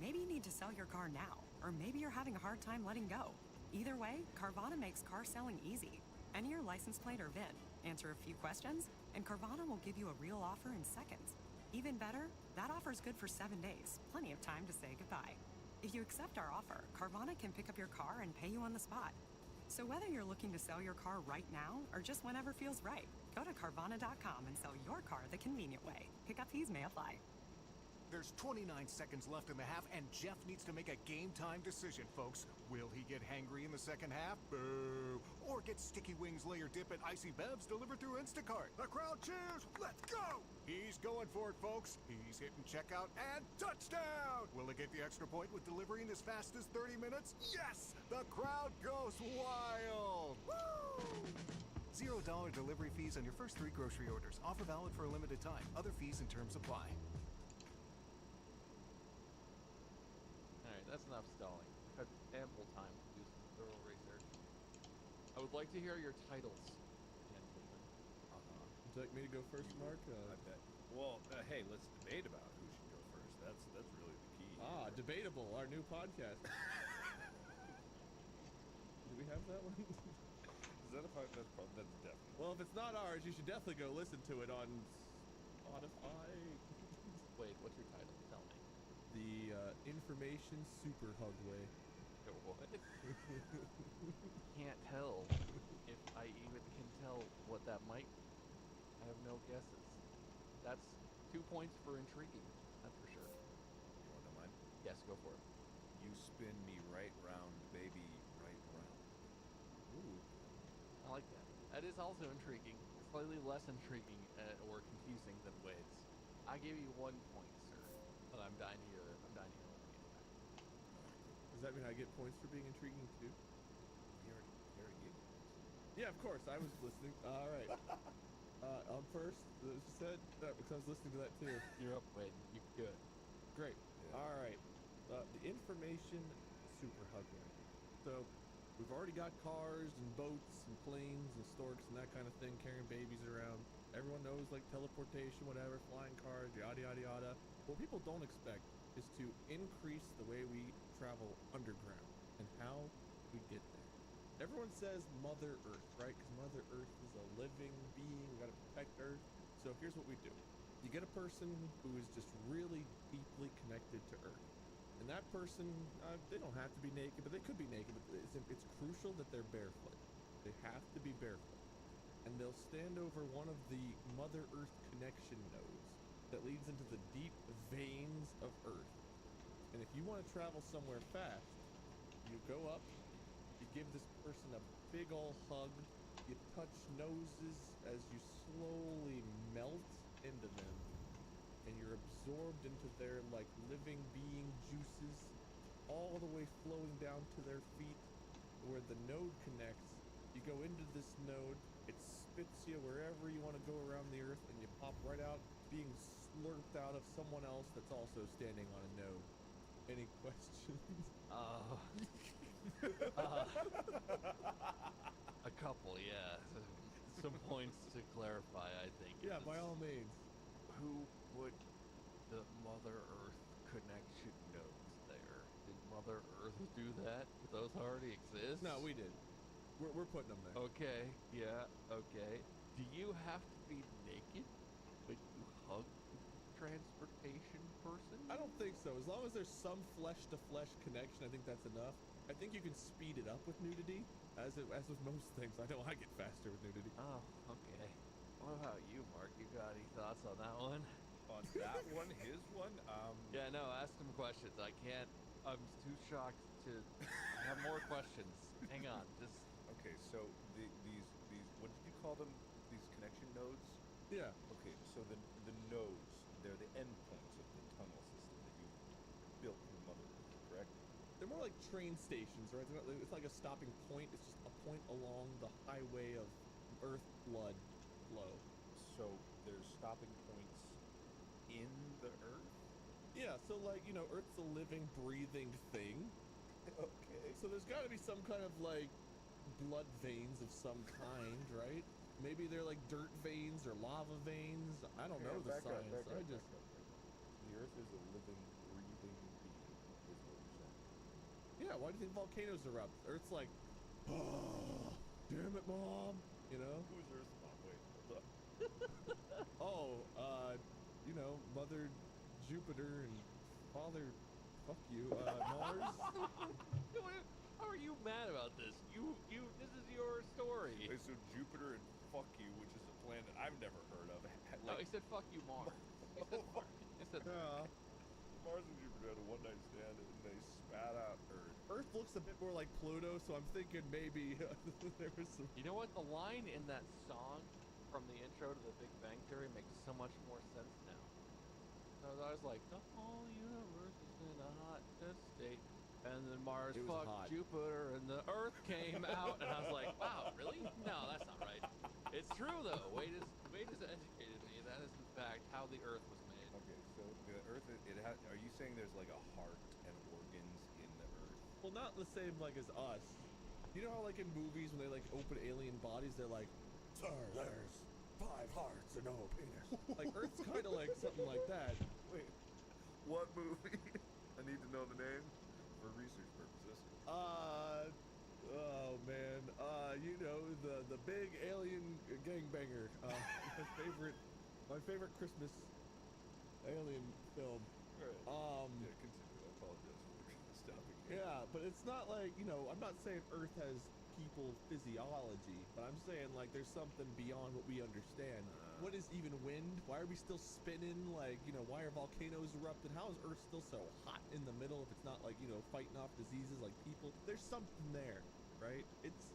Maybe you need to sell your car now, or maybe you're having a hard time letting go. Either way, Carvana makes car selling easy. Enter your license plate or VIN, answer a few questions, and Carvana will give you a real offer in seconds. Even better, that offer is good for 7 days, plenty of time to say goodbye. If you accept our offer, Carvana can pick up your car and pay you on the spot. So whether you're looking to sell your car right now or just whenever feels right, go to Carvana.com and sell your car the convenient way. Pickup fees may apply.
There's 29 seconds left in the half, and Jeff needs to make a game-time decision, folks. Will he get hangry in the second half? Boo! Or get Sticky Wings Layer Dip and Icy Bevs delivered through Instacart? The crowd cheers! Let's go! He's going for it, folks. He's hitting checkout and touchdown! Will he get the extra point with delivery in as fast as 30 minutes? Yes! The crowd goes wild! Woo! $0 delivery fees on your first 3 grocery orders. Offer valid for a limited time. Other fees and terms apply.
Alright, that's enough stalling. had ample time to do some thorough research. I would like to hear your titles, gentlemen.
Would you like me to go first, Mark?
I bet. Well, hey, let's debate about who should go first. That's really the key. here.
Debatable, our new podcast. Do we have that one?
Is that a podcast? That's definitely.
Well, if it's not ours, you should definitely go listen to it on Spotify.
Wait, what's your title? Tell me.
The Information Super Hugway.
What? Can't tell if I even can tell what that might be. I have no guesses. That's 2 points for intriguing. That's for sure.
You want to know mine?
Yes, go for it.
You spin me right round, baby, right round.
Ooh, I like that. That is also intriguing. Slightly less intriguing or confusing than Wade's. I gave you 1 point, sir, but I'm dying to hear. I'm dying to hear what you back.
Does that mean I get points for being intriguing too?
You already gave me.
Yeah, of course. I was listening. All right. I'm first. As you said, because I was listening to that too.
You're up, Wade. You good?
Great.
Yeah.
All right. The Information Super Hugway. So, we've already got cars and boats and planes and storks and that kind of thing carrying babies around. Everyone knows like teleportation, whatever, flying cars, yada yada yada. What people don't expect is to increase the way we travel underground and how we get there. Everyone says Mother Earth, right? Because Mother Earth is a living being. We gotta protect Earth. So here's what we do. You get a person who is just really deeply connected to Earth. And that person, they don't have to be naked, but they could be naked. But it's crucial that they're barefoot. They have to be barefoot. And they'll stand over one of the Mother Earth connection nodes that leads into the deep veins of Earth. And if you want to travel somewhere fast, you go up, you give this person a big ol' hug, you touch noses as you slowly melt into them, and you're absorbed into their like living being juices, all the way flowing down to their feet where the node connects. You go into this node, it spits you wherever you want to go around the earth, and you pop right out, being slurped out of someone else that's also standing on a node. Any questions?
A couple, yeah. Some points to clarify, I think.
Yeah, by all means.
Who put the Mother Earth connection nodes there? Did Mother Earth do that? Do those already exist?
No, we did. We're putting them there.
Okay, yeah, okay. Do you have to be naked when you hug the transportation person?
I don't think so. As long as there's some flesh-to-flesh connection, I think that's enough. I think you can speed it up with nudity, as with most things. I know I get faster with nudity.
Oh, okay. What about you, Mark? You got any thoughts on that one?
On that one, his one.
Yeah, no. Ask him questions. I can't. I'm too shocked to have more questions. Hang on, just.
Okay, so these what did you call them? These connection nodes?
Yeah.
Okay, so the nodes, they're the endpoints of the tunnel system that you built in Mother Earth, correct?
They're more like train stations, right? It's like a stopping point. It's just a point along the highway of Earth blood flow.
So there's stopping points in the Earth?
Yeah, so like, you know, Earth's a living, breathing thing.
Okay.
So there's got to be some kind of like blood veins of some kind, right? Maybe they're like dirt veins or lava veins. I don't know the science.
The Earth is a living, breathing being, is what you're saying.
Yeah, why do you think volcanoes erupt? Earth's like, oh, damn it, Mom. You know?
Who's Earth's mom? Wait, hold up.
You know, Mother Jupiter and Father, fuck you, Mars.
How are you mad about this? This is your story.
Okay, so Jupiter and fuck you, which is a planet I've never heard of.
No, he said fuck you, Mars. He said Mars. He said
Yeah.
Mars and Jupiter had a one-night stand and they spat out Earth.
Earth looks a bit more like Pluto, so I'm thinking maybe there was some.
You know what? The line in that song from the intro to The Big Bang Theory makes so much more sense now. So I was like, the whole universe is in a hot state. And then Mars
It was
fucked
hot.
Jupiter and the Earth came out. And I was like, wow, really? No, that's not right. It's true, though. Wade has educated me. That is, in fact, how the Earth was made.
Okay, so the Earth, are you saying there's like a heart and organs in the Earth?
Well, well, not the same like as us. You know how like in movies when they like open alien bodies, they're like, "Sir, there's 5 hearts and no penis." Like Earth's kind of like something like that.
Wait, what movie? I need to know the name for research purposes.
Oh man, you know the big alien gangbanger. My favorite Christmas alien film.
Right. Yeah, continue. I apologize for stopping you.
Yeah, but it's not like, you know, I'm not saying Earth has people physiology, but I'm saying like there's something beyond what we understand. What is even wind? Why are we still spinning? Like, you know, why are volcanoes erupting? How is Earth still so hot in the middle if it's not like, you know, fighting off diseases like people? There's something there, right? It's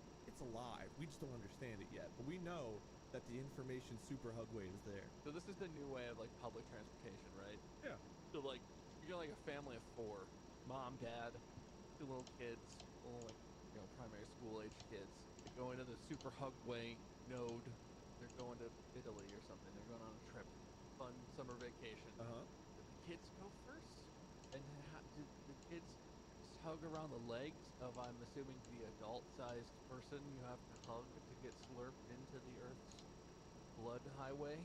alive. We just don't understand it yet, but we know that the information super hugway is there.
So this is the new way of like public transportation, right?
Yeah.
So like you're like a family of 4, mom, dad, 2 little kids, little like, you know, primary school age kids. They go into the super hugway node. They're going to Italy or something. They're going on a trip, fun summer vacation.
Uh-huh.
Do the kids go first? And do the kids just hug around the legs of, I'm assuming, the adult-sized person you have to hug to get slurped into the Earth's blood highway?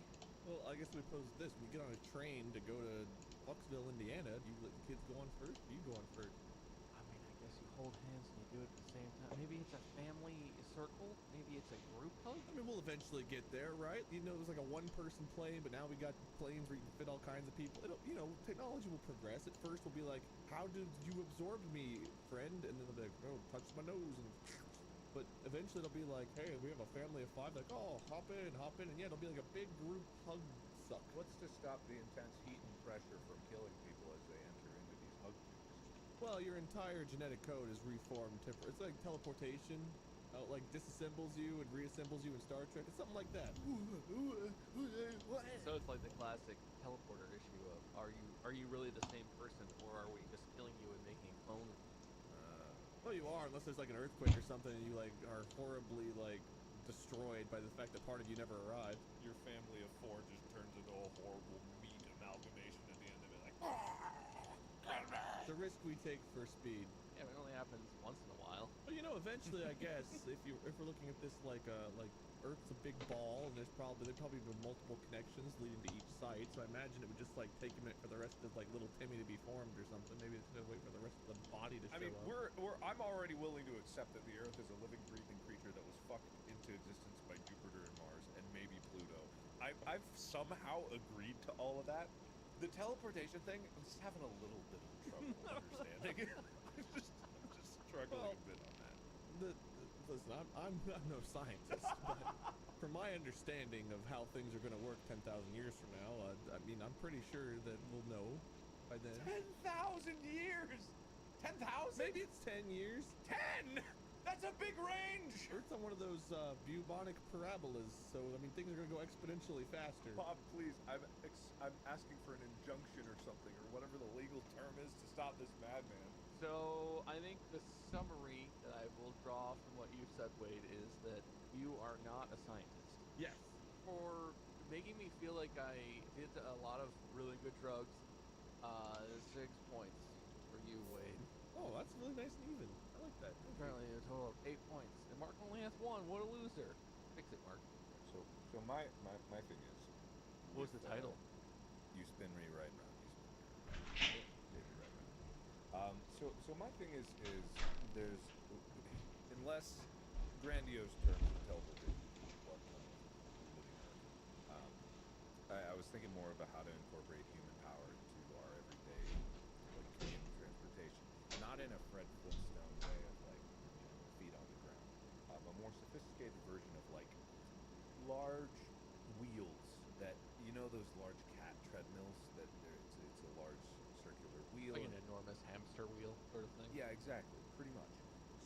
Well, I guess we pose this. We get on a train to go to Bucksville, Indiana. Do you let the kids go on first? Or you go on first?
I mean, I guess you hold hands and you do it at the same time. Maybe it's a family circle. Maybe it's a group hug.
I mean, we'll eventually get there, right? You know, it was like a one-person plane, but now we got planes where you can fit all kinds of people. It'll, you know, technology will progress. At first, we'll be like, "How did you absorb me, friend?" And then they'll be like, "Oh, touch my nose." And but eventually, it'll be like, "Hey, we have a family of 5." Like, "Oh, hop in," and yeah, it'll be like a big group hug suck.
What's to stop the intense heat and pressure from killing people as they enter into these hug tubes?
Well, your entire genetic code is reformed. It's like teleportation. Like disassembles you and reassembles you in Star Trek. It's something like that.
So it's like the classic teleporter issue of, are you really the same person, or are we just killing you and making a clone of you?
Well, you are, unless there's like an earthquake or something, and you like are horribly like destroyed by the fact that part of you never arrived.
Your family of 4 just turns into a horrible meat amalgamation at the end of it. Like,
The risk we take for speed.
Yeah, it only happens once in a while.
Well, you know, eventually, I guess, if we're looking at this like Earth's a big ball, and there'd probably be multiple connections leading to each site. So I imagine it would just like take a minute for the rest of like little Timmy to be formed or something. Maybe it's gonna wait for the rest of the body to show
I mean,
up.
I'm already willing to accept that the Earth is a living, breathing creature that was fucked into existence by Jupiter and Mars and maybe Pluto. I've somehow agreed to all of that. The teleportation thing, I'm just having a little bit of trouble understanding. I'm just struggling a bit on that.
Listen, I'm no scientist, but from my understanding of how things are going to work 10,000 years from now, I mean, I'm pretty sure that we'll know by then.
10,000 years! 10,000?
Maybe it's 10 years.
10! That's a big range!
Earth's on one of those bubonic parabolas, so I mean things are gonna go exponentially faster.
Bob, please, I'm asking for an injunction or something, or whatever the legal term is to stop this madman.
So I think the summary that I will draw from what you said, Wade, is that you are not a scientist.
Yes.
For making me feel like I did a lot of really good drugs, 6 points for you, Wade.
Oh, that's really nice and even. I like that.
Apparently a total of 8 points. And Mark only has 1. What a loser. Fix it, Mark.
So my thing is,
What was the title?
You spin me right round. You spin me right round. So my thing is there's, in less grandiose terms of teleportation, what living Earth. I was thinking more about how to incorporate human power into our everyday like community transportation, not in a Fred Flintstone way of like feet on the ground, a more sophisticated version of like large wheels that, you know, those large cat treadmills that it's a large circular wheel.
Like an enormous hamster wheel sort of thing?
Yeah, exactly, pretty much.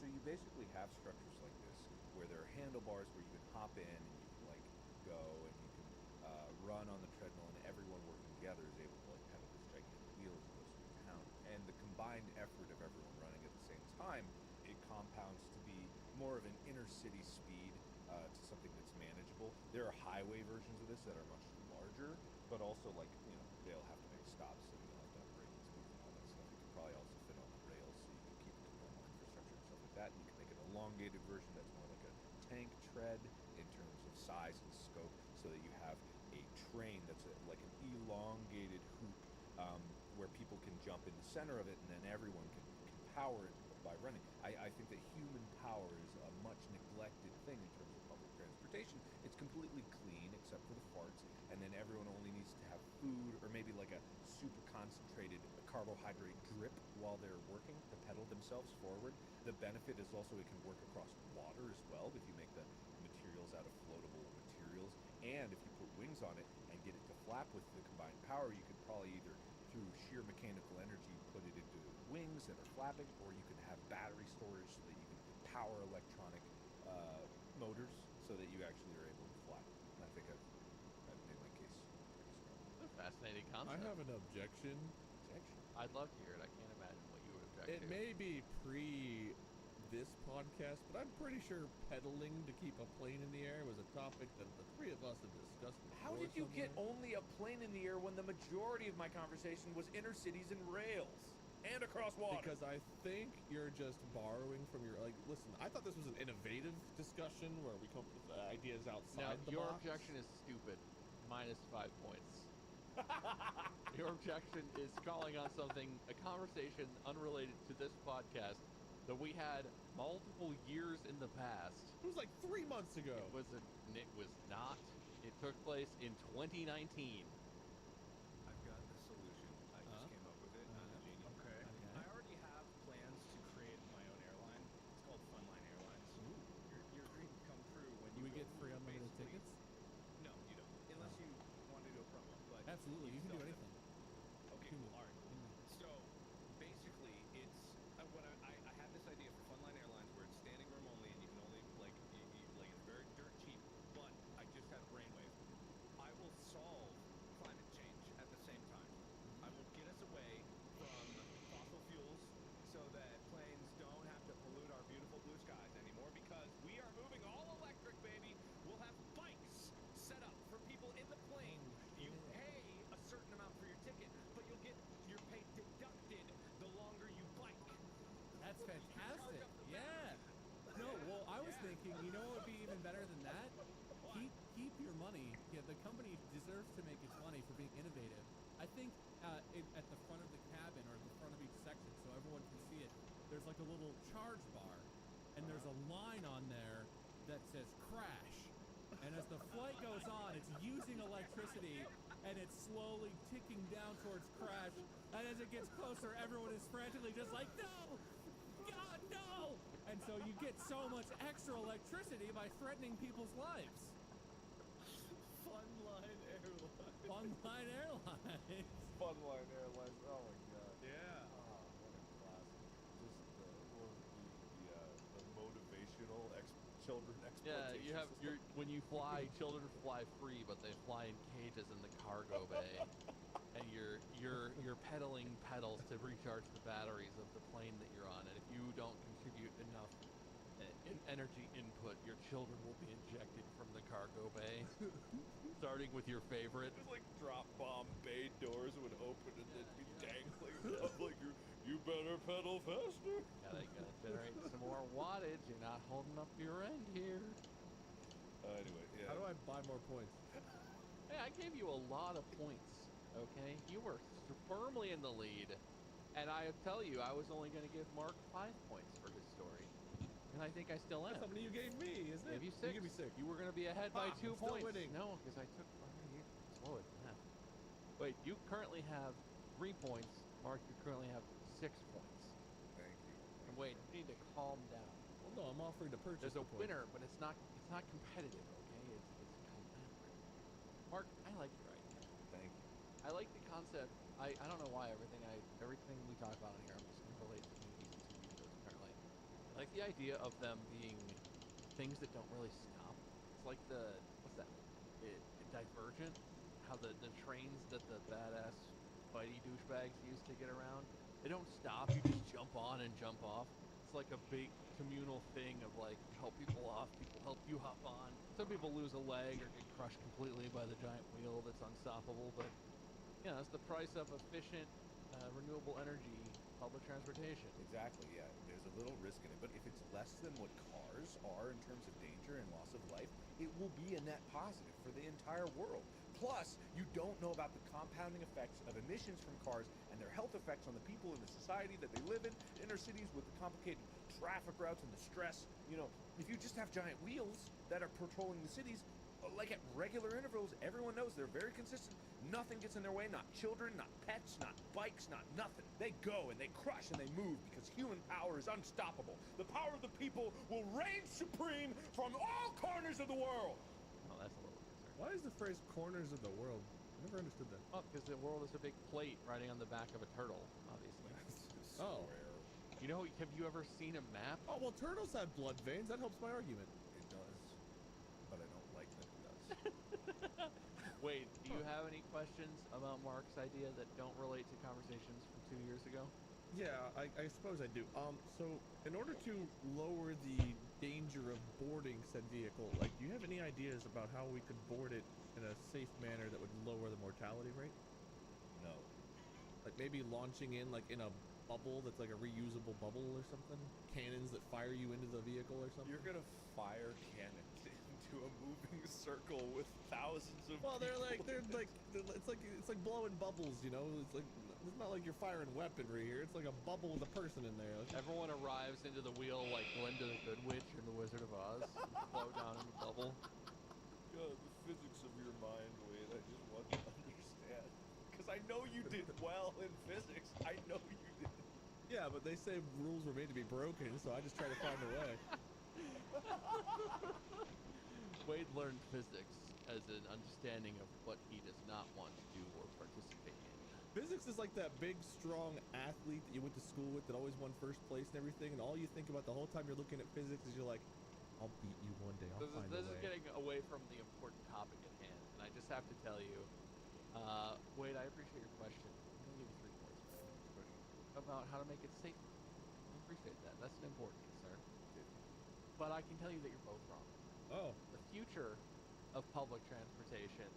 So you basically have structures like this where there are handlebars where you can hop in and you can like go and you can run on the treadmill, and everyone working together is able to like pedal this gigantic wheel as it goes through town. And the combined effort of everyone running at the same time, it compounds to be more of an inner city speed to something that's manageable. There are highway versions of this that are much larger, but also like, you know, they'll have to make stops, so you'll have to have braking speeds and all that stuff. You can probably also fit on the rails, so you can keep it to no more than elongated version that's more like a tank tread in terms of size and scope, so that you have a train that's like an elongated hoop, where people can jump in the center of it, and then everyone can power it by running. I think that human power is a much neglected thing in terms of public transportation. It's completely clean except for the farts, and then everyone only needs to have food or maybe like a super concentrated carbohydrate drip while they're working to pedal themselves forward. The benefit is also it can work across water as well if you make the materials out of floatable materials, and if you put wings on it and get it to flap with the combined power, you could probably either through sheer mechanical energy put it into wings that are flapping, or you can have battery storage so that you can power electronic motors so that you actually are able to fly. And I think I've made my case pretty strong.
It's a fascinating
I
concept.
have an objection.
I'd love to hear it. I can't imagine what you would object
It
to.
may be pre this podcast, but I'm pretty sure pedaling to keep a plane in the air was a topic that the three of us have discussed before.
How did you get
somewhere.
only a plane in the air when the majority of my conversation was intercities and rails and across water?
Because I think you're just borrowing from your, like, listen, I thought this was an innovative discussion where we come up with ideas
No,
outside the
your
box.
objection is stupid. -5 points. Your objection is calling on something, a conversation unrelated to this podcast that we had multiple years in the past.
It was like 3 months ago.
It was not. It took place in 2019.
I've got the solution. I just came up with it. I'm a genius.
Okay. I already have plans to create my own airline. It's called Funline Airlines. Your dream can come true when
Do
you
we get
go
free unlimited
basically-
tickets?
No, you don't. Unless you want to do a promo. But
Absolutely, you can do
still have
anything.
to- Okay, cool. All right. So basically, it's what I had this idea for Funline Airlines where it's standing room only, and you can only like like it's very dirt cheap. But I just had a brainwave. I will solve climate change at the same time. I will get us away from fossil fuels so that planes don't have to pollute our beautiful blue skies anymore, because we are moving all electric, baby. We'll have bikes set up for people in the plane. You pay a certain amount for your ticket, but you'll get your pay deducted the longer you bike.
That's fantastic. Yeah. No, well, I was thinking, you know what would be even better than that? Keep your money. Yeah, the company deserves to make its money for being innovative. I think at the front of the cabin or the front of each section, so everyone can see it, there's like a little charge bar, and there's a line on there that says crash. And as the flight goes on, it's using electricity, and it's slowly ticking down towards crash. And as it gets closer, everyone is frantically just like, no! God, no! And so you get so much extra electricity by threatening people's lives.
Funline Airlines.
Funline Airlines.
Funline Airlines. Oh my god.
Yeah.
Oh, what a classic. Just the motivational children exploitation.
Yeah, you have
system.
when you fly, children fly free, but they fly in cages in the cargo bay, and you're pedaling pedals to recharge the batteries of the plane that you're on. And if you don't contribute enough energy input, your children will be injected from the cargo bay, starting with your favorite.
Just like drop bomb bay doors would open and they'd be dangling up like you better pedal faster.
Gotta generate some more wattage. You're not holding up your end here.
Anyway, yeah.
How do I buy more points?
Hey, I gave you a lot of points. Okay, you were firmly in the lead, and I tell you, I was only going to give Mark 5 points for his story, and I think I still am.
That's how many you gave me, isn't it?
Gave you 6.
You gave me 6.
You were going to be ahead by 2
I'm still
points.
winning.
No, because I took. Slow it down. Wait, you currently have 3 points. Mark, you currently have 6 points.
Thank you.
And wait, you need to calm down.
Well, no, I'm offering to purchase.
There's a
the points.
winner, but it's not competitive. Okay, it's collaborative. Mark, I like your idea.
Thank you.
I like the concept. I don't know why everything we talk about in here, I'm just going to relate to movies and TV shows apparently. I like the idea of them being things that don't really stop. It's like what's that? Divergent. How the trains that the badass fighty douchebags use to get around, they don't stop. You just jump on and jump off. It's like a big communal thing of like help people off, people help you hop on. Some people lose a leg or get crushed completely by the giant wheel that's unstoppable, but yeah, that's the price of efficient, renewable energy public transportation.
Exactly, yeah. There's a little risk risk in it, but if it's less than what cars are in terms of danger and loss of life, it will be a net positive for the entire world. Plus, you don't know about the compounding effects of emissions from cars and their health effects on the people in the society that they live in inner cities with the complicated traffic routes and the stress. You know, if you just have giant wheels that are patrolling the cities, like at regular intervals, everyone knows they're very consistent. Nothing gets in their way, not children, not pets, not bikes, not nothing. They go and they crush and they move because human power is unstoppable. The power of the people will reign supreme from all corners of the world.
Oh, that's a little concerned.
Why is the phrase "corners of the world"? I never understood that.
Oh, because the world is a big plate riding on the back of a turtle, obviously.
Oh.
You know, have you ever seen a map?
Oh, well, turtles have blood veins. That helps my argument.
It does, but I don't like that it does.
Wait, do you have any questions about Mark's idea that don't relate to conversations from 2 years ago?
Yeah, I suppose I do. So in order to lower the danger of boarding said vehicle, like, do you have any ideas about how we could board it in a safe manner that would lower the mortality rate?
No.
Like maybe launching in like in a bubble that's like a reusable bubble or something? Cannons that fire you into the vehicle or something?
You're gonna fire cannons into a moving circle with thousands of
Well,
people.
it's like blowing bubbles, you know? It's not like you're firing weaponry here. It's like a bubble with a person in there.
Everyone arrives into the wheel like Glinda the Good Witch in The Wizard of Oz and flow down in the bubble.
God, the physics of your mind, Wade, I just want to understand. Because I know you did well in physics. I know you did.
Yeah, but they say rules were made to be broken, so I just try to find a way.
Wade learned physics as an understanding of what he does not want to do or participate in.
Physics is like that big, strong athlete that you went to school with that always won first place and everything, and all you think about the whole time you're looking at physics is you're like, I'll beat you one day. I'll find a
This is
way.
getting away from the important topic at hand, and I just have to tell you, Wade, I appreciate your question. I'm going to give you 3 points for this question about how to make it safer. I appreciate that. That's an important concern. But I can tell you that you're both wrong.
Oh.
The future of public transportation,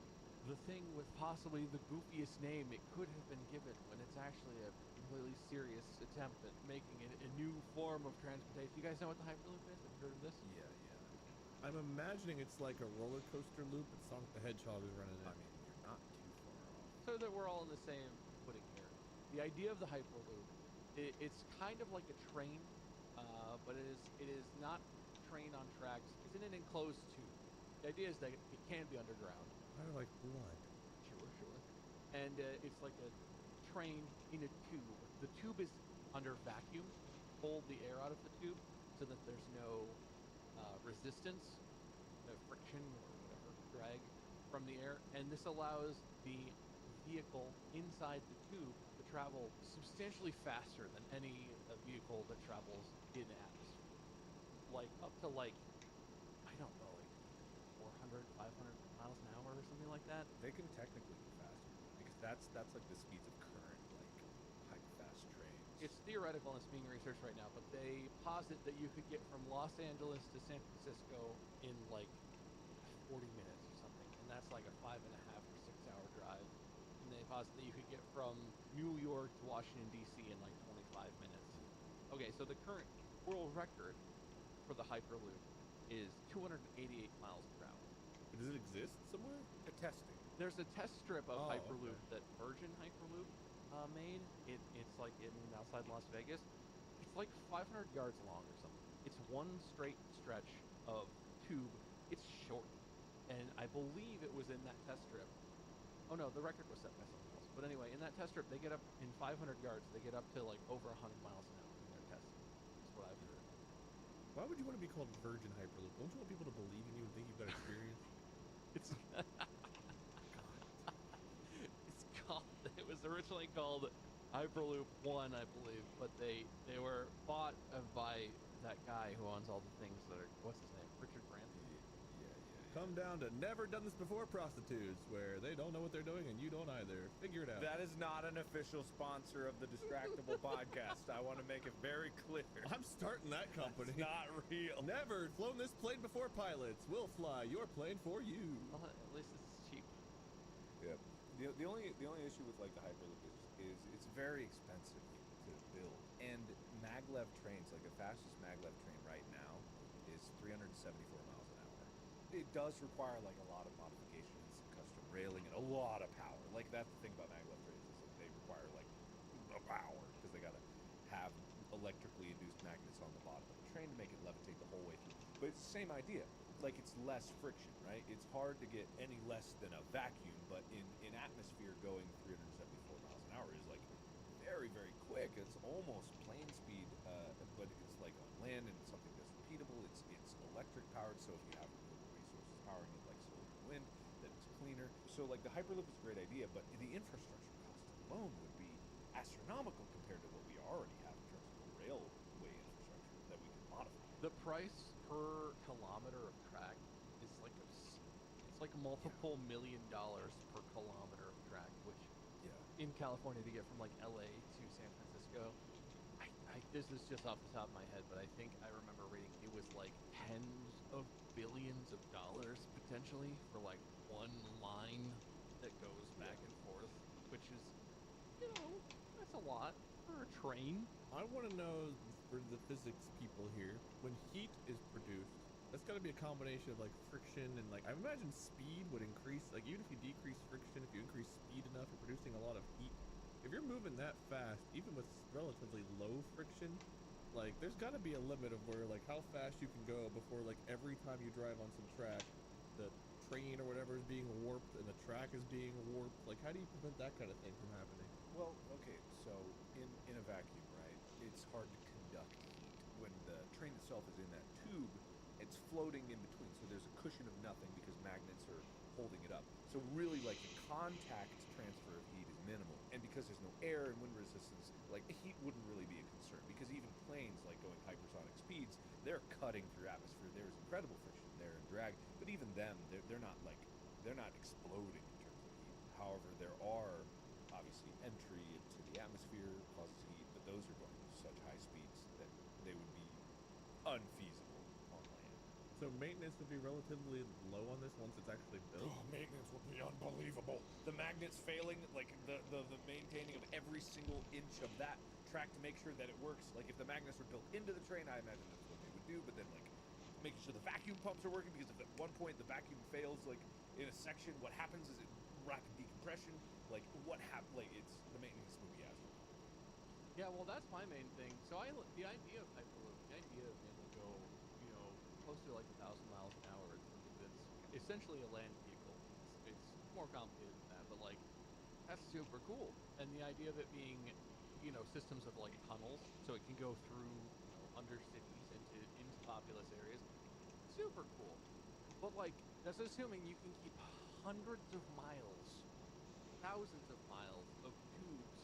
the thing with possibly the goofiest name it could have been given when it's actually a completely serious attempt at making it a new form of transportation. You guys know what the Hyperloop is? Have you heard of this?
Yeah.
I'm imagining it's like a roller coaster loop, but Sonic the Hedgehog is running it.
I mean, you're not too far off.
So that we're all in the same footing here. The idea of the Hyperloop, it's kind of like a train, but it is not a train on tracks. It's in an enclosed tube. The idea is that it can be underground.
Kind of like blood.
Sure. And it's like a train in a tube. The tube is under vacuum, hold the air out of the tube so that there's no resistance, no friction or whatever, drag from the air. And this allows the vehicle inside the tube to travel substantially faster than any vehicle that travels in atmosphere. Like up to like, I don't know, like 400, 500 miles an hour or something like that.
They can technically be faster because that's like the speeds of current, like hyper-fast trains.
It's theoretical and it's being researched right now, but they posit that you could get from Los Angeles to San Francisco in like 40 minutes or something, and that's like a 5.5 or 6 hour drive. And they posit that you could get from New York to Washington D.C. in like 25 minutes. Okay, so the current world record for the Hyperloop is 288 miles per hour.
Does it exist somewhere?
Testing.
There's a test strip of
Oh,
Hyperloop
okay.
that Virgin Hyperloop made. It's like in outside Las Vegas. It's like 500 yards long or something. It's one straight stretch of tube. It's short, and I believe it was in that test strip. Oh no, the record was set by someone else. But anyway, in that test strip, they get up in 500 yards. They get up to like over 100 miles an hour in their testing. That's what I've heard.
Why would you want to be called Virgin Hyperloop? Don't you want people to believe in you and think you've got experience?
It's it was originally called Hyperloop 1, I believe, but they were bought by that guy who owns all the things that are, what's his name, Richard Branson.
Come down to never done this before prostitutes, where they don't know what they're doing and you don't either. Figure it out.
That is not an official sponsor of the Distractable podcast. I want to make it very clear.
I'm starting that company.
That's not real.
Never flown this plane before pilots. We'll fly your plane for you.
Well, at least it's cheap.
Yep. The only issue with like the Hyperloop is it's very expensive to build, and maglev trains, like the fastest maglev train right now is 374 miles an hour. It does require like a lot of modification and some custom railing and a lot of power. Like that's the thing about maglev trains is that they require like a power because they gotta have electrically induced magnets on the bottom of the train to make it levitate the whole way through. But it's the same idea. Like it's less friction, right? It's hard to get any less than a vacuum, but in atmosphere going 374 miles an hour is like very, very quick. It's almost plane speed, but it's like on land and it's something that's repeatable. It's electric powered, so if you have renewable resources powering it like solar and wind, then it's cleaner. So like the Hyperloop is a great idea, but the infrastructure cost alone would be astronomical compared to what we already have in terms of railway infrastructure that we can modify.
The price per kilometer of track is like it's like multiple $1 million per kilometer of track, which in California to get from like LA to San Francisco, this is just off the top of my head, but I think I remember reading it was like tens of billions of dollars potentially for like one line that goes back and forth, which is, you know, that's a lot for a train.
I want to know for the physics people here, when heat is produced, that's got to be a combination of like friction and like I imagine speed would increase. Like even if you decrease friction, if you increase speed enough, you're producing a lot of heat. If you're moving that fast, even with relatively low friction, like there's got to be a limit of where like how fast you can go before like every time you drive on some track, the train or whatever is being warped and the track is being warped. Like how do you prevent that kind of thing from happening?
Well, okay, so in a vacuum, right, it's hard to conduct heat. When the train itself is in that tube, it's floating in between, so there's a cushion of nothing because magnets are holding it up. So really, like, the contact transfer of heat is minimal. And because there's no air and wind resistance, like, heat wouldn't really be a concern. Because even planes, like, going hypersonic speeds, they're cutting through atmosphere. There's incredible friction there and drag. But even them, they're not, like, they're not exploding in terms of heat. However, there are, obviously, entry into the atmosphere causes heat, but those are going to such high speeds that they would be unfeasible on land.
So maintenance would be relatively low on this once it's actually built?
Oh, maintenance would be unbelievable. The magnets failing, like the maintaining of every single inch of that track to make sure that it works. Like if the magnets were built into the train, I imagine that's what they would do, but then like making sure the vacuum pumps are working, because if at one point the vacuum fails, like in a section, what happens is it rapid decompression. Like what happens, like it's the maintenance would be astronomical.
Yeah, well, that's my main thing. So the idea of Hyperloop, the idea of being able to go, you know, close to like 1,000 miles an hour, it's essentially a land vehicle. It's more complicated than that, but like that's super cool. And the idea of it being, you know, systems of like tunnels, so it can go through, you know, under cities into populous areas, super cool. But like that's assuming you can keep hundreds of miles, thousands of miles of tubes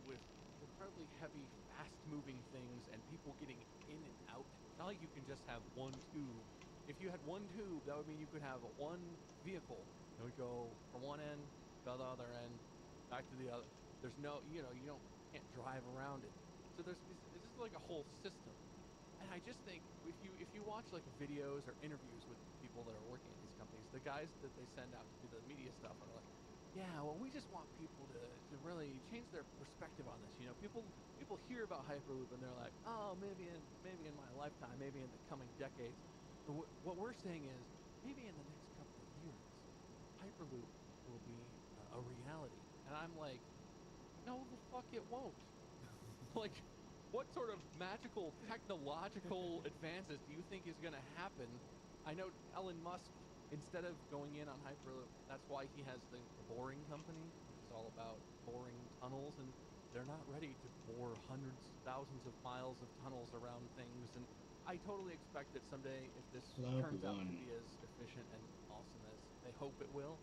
with incredibly heavy, fast-moving things and people getting in and out. It's not like you can just have one tube. If you had one tube, that would mean you could have one vehicle that would go from one end to the other end, back to the other. There's no, you know, can't drive around it. So this is like a whole system. And I just think if you watch like videos or interviews with people that are working at these companies, the guys that they send out to do the media stuff are like, yeah, well, we just want people to really change their perspective on this. You know, people hear about Hyperloop and they're like, oh, maybe in my lifetime, maybe in the coming decades. But what we're saying is, maybe in the next couple of years, Hyperloop will be a reality. And I'm like, no, the fuck it won't. Like, what sort of magical technological advances do you think is going to happen? I know Elon Musk, instead of going in on Hyperloop, that's why he has the boring company, which is all about boring tunnels, and they're not ready to bore hundreds, thousands of miles of tunnels around things. And I totally expect that someday, if this turns out to be as efficient and awesome as they hope it will,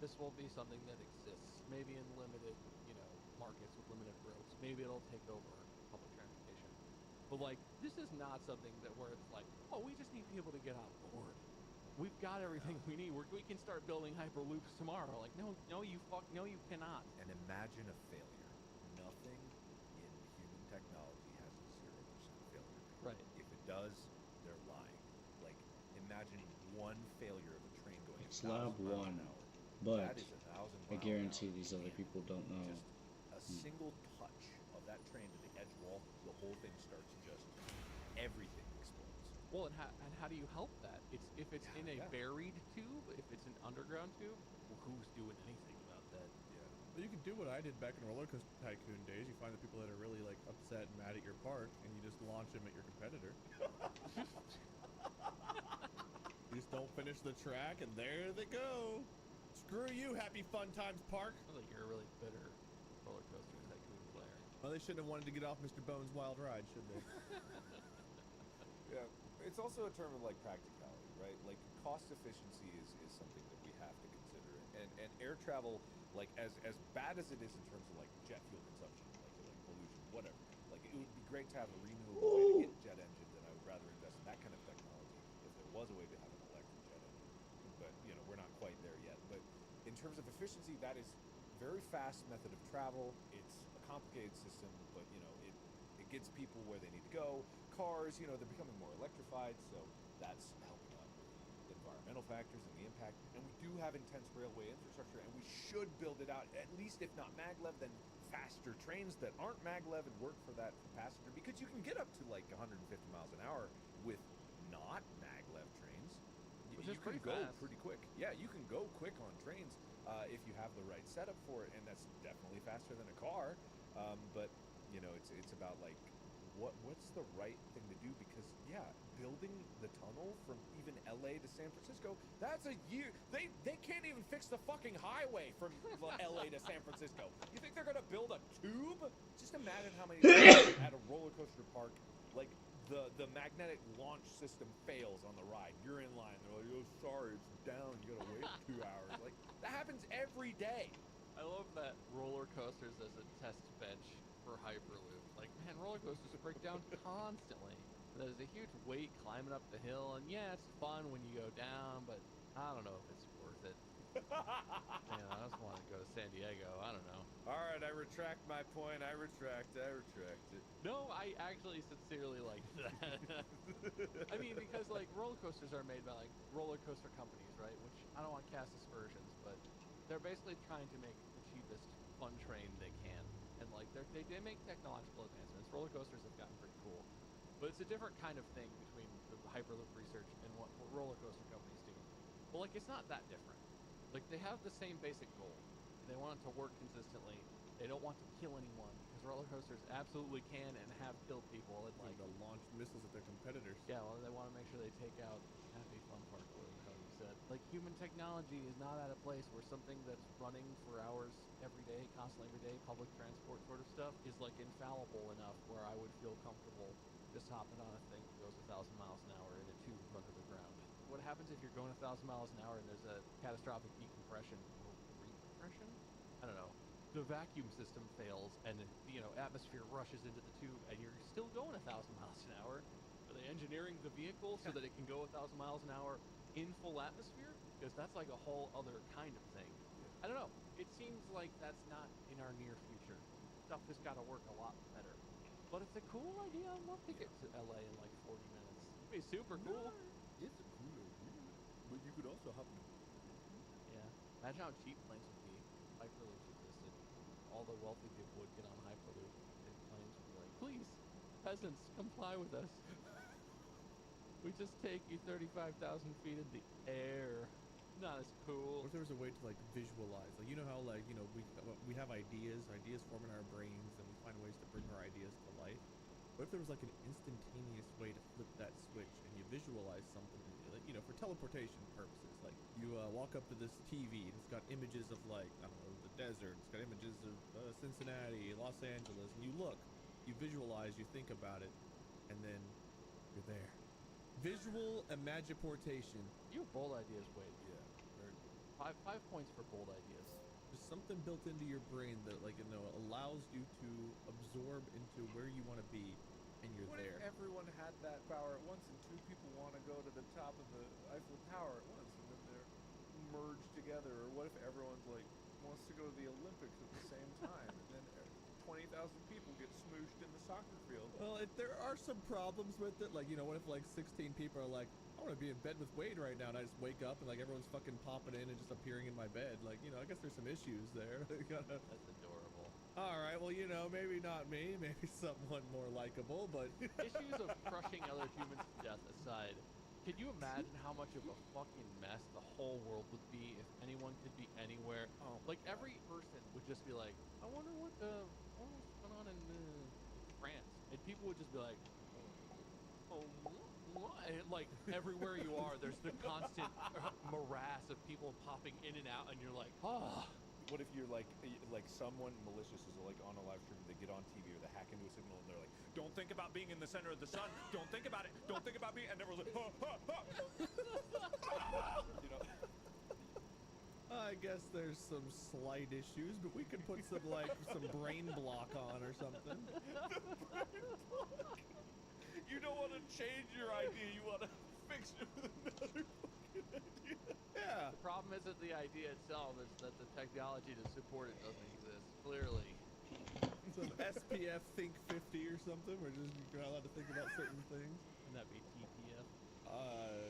this will be something that exists, maybe in limited, you know, markets with limited roads. Maybe it'll take over public transportation. But like, this is not something that where it's like, oh, we just need people to get on board. We've got everything we need. We can start building Hyperloops tomorrow. Like, no, you cannot.
And imagine a failure. Nothing in human technology has a 0% failure rate.
Right.
If it does, they're lying. Like, imagine one failure of a train going
It's
1,000
lab
miles
one,
an hour.
but
That is 1,000
I
miles
guarantee
an hour.
these other people don't know.
Just a single touch of that train to the edge of wall, the whole thing starts just everything explodes.
Well, and how do you help that? It's if it's in a buried tube, if it's an underground tube, well, who's doing anything about that?
Yeah.
Well, you can do what I did back in Roller Coaster Tycoon days. You find the people that are really like upset and mad at your park, and you just launch them at your competitor. You just don't finish the track, and there they go. Screw you, Happy Fun Times Park.
I feel like you're a really bitter Roller Coaster Tycoon player.
Well, they shouldn't have wanted to get off Mr. Bones' wild ride, should they?
Yeah, it's also a term of like practicality, right? Like cost efficiency is something that we have to consider, and air travel, like as bad as it is in terms of like jet fuel consumption, like pollution, whatever. Like it would be great to have a renewable way to get jet engines, and I would rather invest in that kind of technology if there was a way to have an electric jet engine. But you know, we're not quite there yet. But in terms of efficiency, that is very fast method of travel. It's a complicated system, but you know, it gets people where they need to go. Cars, you know, they're becoming more electrified, so that's helping out with the environmental factors and the impact. And we do have intense railway infrastructure, and we should build it out, at least if not maglev, then faster trains that aren't maglev and work for that passenger, because you can get up to like 150 miles an hour with not maglev trains.
Which
You
is
can
pretty
go
fast.
pretty quick. Yeah, you can go quick on trains if you have the right setup for it, and that's definitely faster than a car. But you know, it's about like what's the right thing to do, because yeah, building the tunnel from even LA to San Francisco, that's a year. They can't even fix the fucking highway from LA to San Francisco. You think they're gonna build a tube? Just imagine how many times at a roller coaster park, like the magnetic launch system fails on the ride. You're in line. They're like, oh, sorry, it's down. You gotta wait 2 hours. Like that happens every day.
I love that roller coasters as a test bench for Hyperloop. Like, man, roller coasters break down constantly. There's a huge weight climbing up the hill, and yeah, it's fun when you go down, but I don't know if it's worth it. Man, I just want to go to San Diego. I don't know.
All right, I retract my point. I retract it.
No, I actually sincerely like that. I mean, because like roller coasters are made by like roller coaster companies, right? Which I don't want to cast aspersions, but they're basically trying to make the cheapest fun train they can, and like they make technological advancements. Roller coasters have gotten pretty cool, but it's a different kind of thing between the Hyperloop research and what roller coaster companies do. Well, like it's not that different. Like they have the same basic goal. They want it to work consistently. They don't want to kill anyone, because roller coasters absolutely can and have killed people. And like
to launch missiles at their competitors.
yeah, well, they want to make sure they take out Happy Fun Park, whatever the hell you said. Like human technology is not at a place where something that's running for hours every day, constantly every day, public transport sort of stuff, is like infallible enough where I would feel comfortable just hopping on a thing that goes 1,000 miles an hour in a tube under the ground. What happens if you're going 1,000 miles an hour and there's a catastrophic decompression or recompression? I don't know. The vacuum system fails and you know atmosphere rushes into the tube and you're still going 1,000 miles an hour. Are they engineering the vehicle so that it can go 1,000 miles an hour in full atmosphere? Because that's like a whole other kind of thing. I don't know. It seems like that's not in our near future. Stuff has got to work a lot better. But it's a cool idea. I'd love to get to LA in like 40 minutes. It'd be super cool.
It's a cool idea, but you could also hop in a
Yeah. Imagine how cheap planes would be if Hyperloops existed. All the wealthy people would get on Hyperloop, and planes would be like, please, peasants, comply with us. We just take you 35,000 feet in the air. Not as cool.
What if there was a way to like visualize, like you know how like you know we have ideas form in our brains, and we find ways to bring our ideas to life. What if there was like an instantaneous way to flip that switch and you visualize something, like you know, for teleportation purposes? Like you walk up to this TV and it's got images of like I don't know the desert, it's got images of Cincinnati, Los Angeles, and you look, you visualize, you think about it, and then you're there. Visual imagiportation.
You have bold ideas, Wade.
Yeah. Very
5 points for bold ideas.
Just something built into your brain that, like, you know, allows you to absorb into where you want to be, and you're
What
there.
if everyone had that power at once, and two people want to go to the top of the Eiffel Tower at once, and then they're merged together? Or what if everyone's like wants to go to the Olympics at the same time, and then 20,000 people get smooshed in the soccer field?
Well, there are some problems with it. Like, you know, what if like 16 people are like, I want to be in bed with Wade right now, and I just wake up and like everyone's fucking popping in and just appearing in my bed. Like, you know, I guess there's some issues there.
That's adorable.
All right, well, you know, maybe not me, maybe someone more likable, but
Issues of crushing other humans to death aside, can you imagine how much of a fucking mess the whole world would be if anyone could be anywhere?
Oh,
Like every person would just be like, I wonder what's going on in France, and people would just be like, and, like everywhere you are, there's the constant morass of people popping in and out, and you're like, oh.
What if you're like someone malicious is like on a live stream, they get on TV or they hack into a signal and they're like, don't think about being in the center of the sun, don't think about it, don't think about being, and everyone's like, ha, ha, ha. You know?
I guess there's some slight issues, but we could put some some brain block on or something.
You don't want to change your idea, you want to fix it with another fucking idea.
Yeah.
The problem isn't the idea itself, it's that the technology to support it doesn't exist, clearly.
Some SPF Think 50 or something, where just you're not allowed to think about certain things.
Wouldn't that be TPF?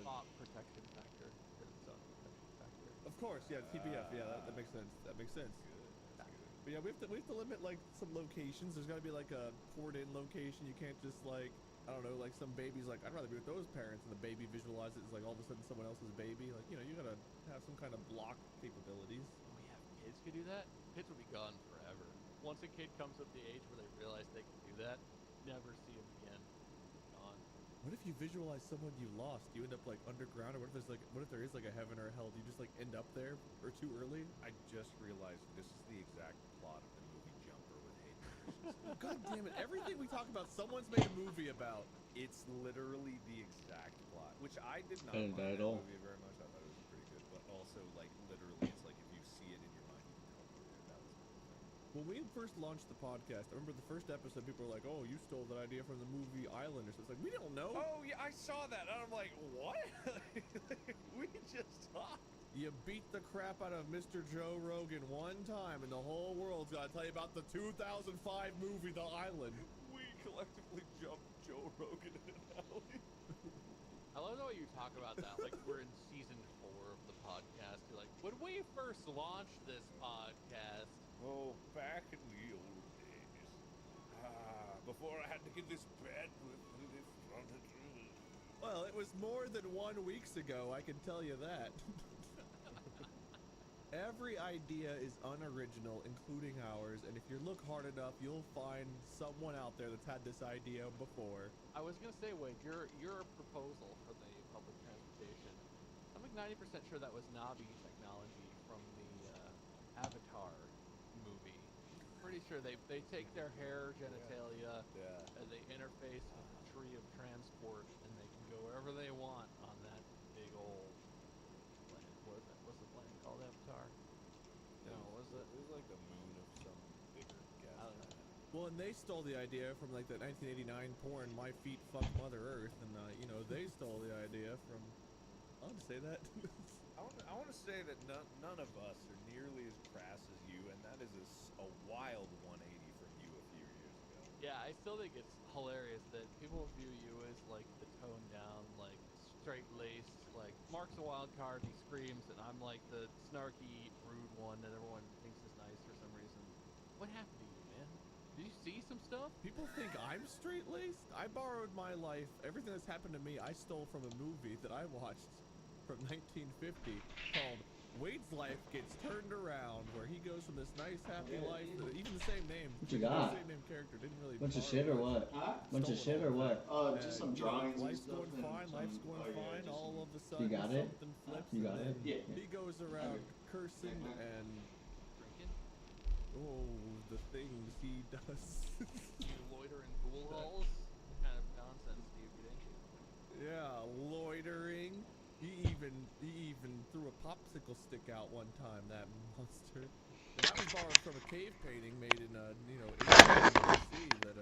Thought protection factor, because it's a protection factor.
Of course, yeah, TPF, yeah, that makes sense. That makes sense. But yeah, we have to limit like some locations. There's got to be like a port-in location. You can't just like, I don't know, like some baby's like, I'd rather be with those parents, and the baby visualizes like all of a sudden someone else's baby. Like, you know, you gotta have some kind of block capabilities.
We have kids could do that. Kids will be gone forever. Once a kid comes up the age where they realize they can do that, never see them again. Gone.
What if you visualize someone you lost? You end up like underground, or what if there is like a heaven or a hell? Do you just like end up there or too early?
I just realized this is the exact plot of the movie Jumper with Hayden Christensen.
God damn it! Everything we talk about, someone's made a movie about.
It's literally the exact plot, which I did not
Didn't
mind
at
that
all.
movie very much. I thought it was pretty good, but also like literally, it's like if you see it in your mind, you can teleport it. That was the whole thing.
When we first launched the podcast, I remember the first episode, people were like, "Oh, you stole that idea from the movie Islanders." It's like, we don't know.
Oh yeah, I saw that, and I'm like, what? We just talked.
You beat the crap out of Mr. Joe Rogan one time, and the whole world's got to tell you about the 2005 movie The Island.
We collectively jumped Joe Rogan in an alley.
I love the way you talk about that, like we're in season 4 of the podcast. You're like, when we first launched this podcast.
Oh, back in the old days. Before I had to get this bandwidth in front of you.
Well, it was more than 1 week ago, I can tell you that. Every idea is unoriginal, including ours, and if you look hard enough, you'll find someone out there that's had this idea before.
I was gonna say, Wade, your proposal for the public transportation, I'm like 90% sure that was Navi technology from the Avatar movie. Pretty sure they take their hair genitalia and they interface with the tree of transport, and they can go wherever they want on that big old planet. What is that? What's the planet called? Avatar? No, what is it?
It was like the moon of some bigger gas planet.
Well, and they stole the idea from like the 1989 porn My Feet Fuck Mother Earth, and you know, they stole the idea from, I'll just say that.
I want to say that none of us are nearly as crass as you, and that is a wild 180 from you a few years ago.
Yeah, I still think it's hilarious that people view you as like the toned down, like straight-laced, like Mark's a wild card, he screams, and I'm like the snarky, rude one that everyone thinks is nice for some reason. What happened to you, man? Did you see some stuff?
People think I'm straight-laced? I borrowed my life, everything that's happened to me, I stole from a movie that I watched from 1950 called Wade's Life Gets Turned Around, where he goes from this nice, happy life, even the same name,
What you got?
the same name character, didn't really
Bunch of
borrow
shit or
much.
what? Bunch of shit or what?
Just some drawings and
Life's
stuff.
going fine, life's going fine, all of a sudden
You got it?
something flips,
You got
and
it?
then he goes around cursing and
Drinking?
oh, the things he does.
You loiter in pool halls? What kind of nonsense do you get into?
Yeah, loitering. He even threw a popsicle stick out one time, that monster. And that was borrowed from a cave painting made in 1800 BC that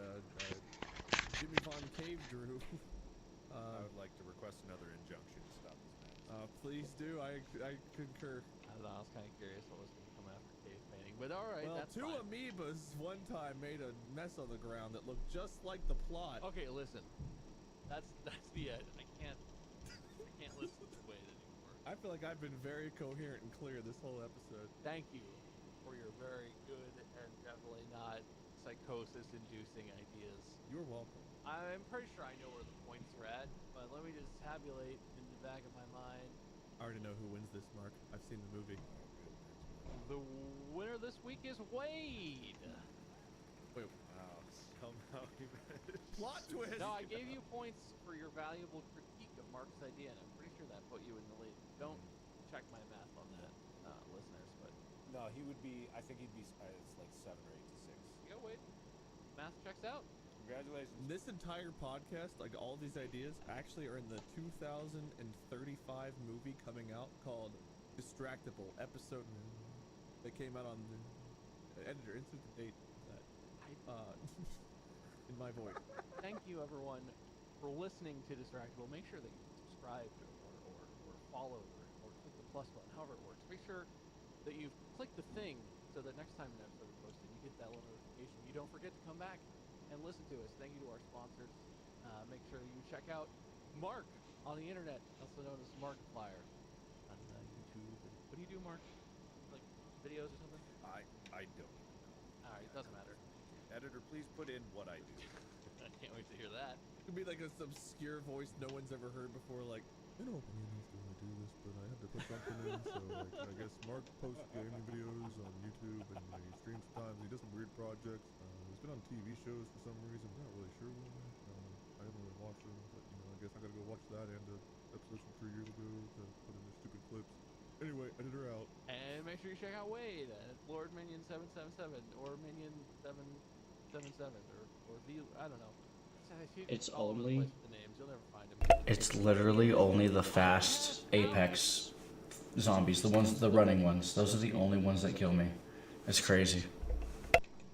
Jimmy Von Cave drew.
I would like to request another injunction to stop this man.
Please do. I concur.
I don't know, I was kind of curious what was going to come after cave painting, but alright,
Well,
that's
2
fine.
amoebas one time made a mess on the ground that looked just like the plot.
Okay, listen. That's the end. I can't listen to Wade anymore.
I feel like I've been very coherent and clear this whole episode.
Thank you for your very good and definitely not psychosis-inducing ideas.
You're welcome.
I'm pretty sure I know where the points are at, but let me just tabulate in the back of my mind.
I already know who wins this, Mark. I've seen the movie.
The winner this week is Wade.
Wait, wow. Somehow he managed. Plot twist!
No, I gave you points for your valuable critique of Mark's idea, and I'm pretty sure that put you in the lead. Don't check my math on that, listeners, but...
No, he would be, I think he'd be, it's like 7 or 8 to 6.
Go, Wade. Math checks out.
Congratulations.
This entire podcast, like all these ideas, actually are in the 2035 movie coming out called Distractible episode that came out on the editor. Insert the date that in my voice.
Thank you, everyone, for listening to Distractible. Make sure that you subscribe or follow or click the plus button, however it works. Make sure that you've clicked the thing so that next time an episode is posted, you get that little notification. You don't forget to come back and listen to us. Thank you to our sponsors. Make sure you check out Mark on the internet, also known as Markiplier, on YouTube. What do you do, Mark? Like videos or something?
I don't.
All right, it doesn't matter.
Editor, please put in what I do.
I can't wait to hear that.
It could be like this obscure voice no one's ever heard before, like, I don't really need to do this, but I had to put something in, so like, I guess Mark posts gaming videos on YouTube, and he streams sometimes, he does some weird projects. He's been on TV shows for some reason, I'm not really sure why. I haven't really watched them, but you know, I guess I gotta go watch that and episodes from 3 years ago to put in the stupid clips. Anyway, editor out.
And make sure you check out Wade at Lord Minion 777 or Minion 777 or V. I don't know.
It's
all over the
only-
place with the names. You'll never find him.
It's literally only the fast Apex zombies, the running ones. Those are the only ones that kill me. It's crazy.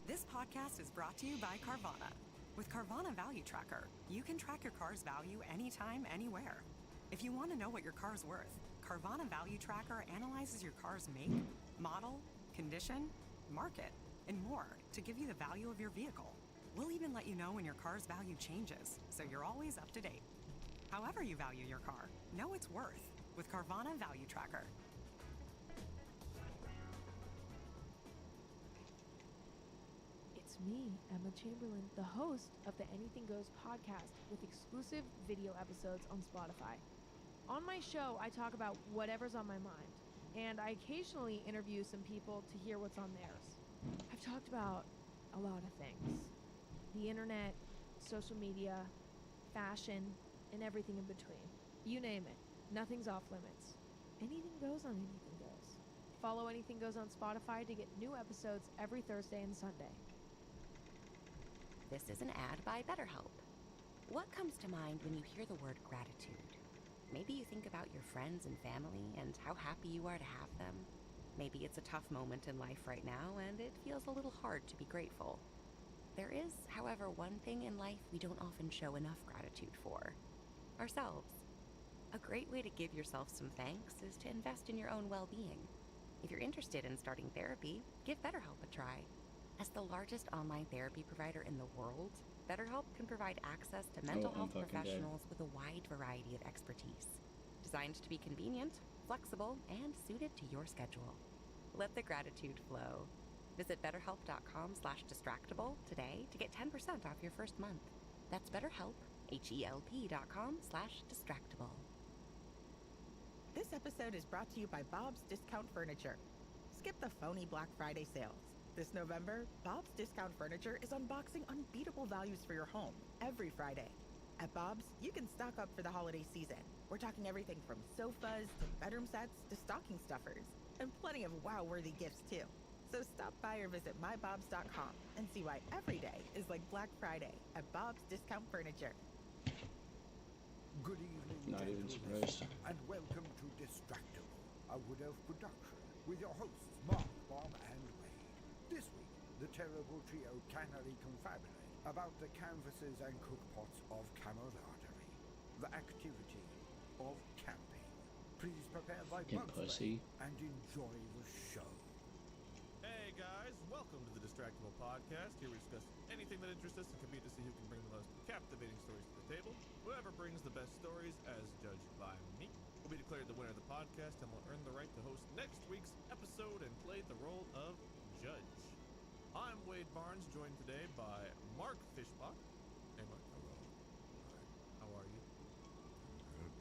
This podcast is brought to you by Carvana. With Carvana Value Tracker, you can track your car's value anytime, anywhere. If you want to know what your car's worth, Carvana Value Tracker analyzes your car's make, model, condition, market, and more to give you the value of your vehicle. We'll even let you know when your car's value changes, so you're always up to date. However you value your car, know its worth with Carvana Value Tracker.
It's me, Emma Chamberlain, the host of the Anything Goes podcast with exclusive video episodes on Spotify. On my show, I talk about whatever's on my mind, and I occasionally interview some people to hear what's on theirs. I've talked about a lot of things. The internet, social media, fashion, and everything in between. You name it. Nothing's off limits. Anything goes on Anything Goes. Follow Anything Goes on Spotify to get new episodes every Thursday and Sunday.
This is an ad by BetterHelp. What comes to mind when you hear the word gratitude? Maybe you think about your friends and family and how happy you are to have them. Maybe it's a tough moment in life right now and it feels a little hard to be grateful. There is, however, one thing in life we don't often show enough gratitude for: ourselves. A great way to give yourself some thanks is to invest in your own well-being. If you're interested in starting therapy, give BetterHelp a try. As the largest online therapy provider in the world, BetterHelp can provide access to mental health professionals with a wide variety of expertise. Designed to be convenient, flexible, and suited to your schedule. Let the gratitude flow. Visit betterhelp.com/distractible today to get 10% off your first month. That's BetterHelp, HELP.com/distractible.
This episode is brought to you by Bob's Discount Furniture. Skip the phony Black Friday sales. This November, Bob's Discount Furniture is unboxing unbeatable values for your home every Friday. At Bob's, you can stock up for the holiday season. We're talking everything from sofas to bedroom sets to stocking stuffers, and plenty of wow-worthy gifts too. So stop by or visit mybobs.com and see why every day is like Black Friday at Bob's Discount Furniture.
Good evening,
Not even
gentle
surprised.
listener, and welcome to Distractible, a Wood Elf production, with your hosts Mark, Bob, and Wade. This week, the terrible trio cannily confabulate about the canvases and cookpots of camaraderie, the activity of camping. Please prepare thy
Fucking
bugs
pussy.
and enjoy the show.
Hey guys, welcome to the Distractible Podcast. Here we discuss anything that interests us and compete to see who can bring the most captivating stories to the table. Whoever brings the best stories, as judged by me, will be declared the winner of the podcast and will earn the right to host next week's episode and play the role of judge. I'm Wade Barnes, joined today by Mark Fishbach. Hey, Mark.
Hello.
How are you?
Good.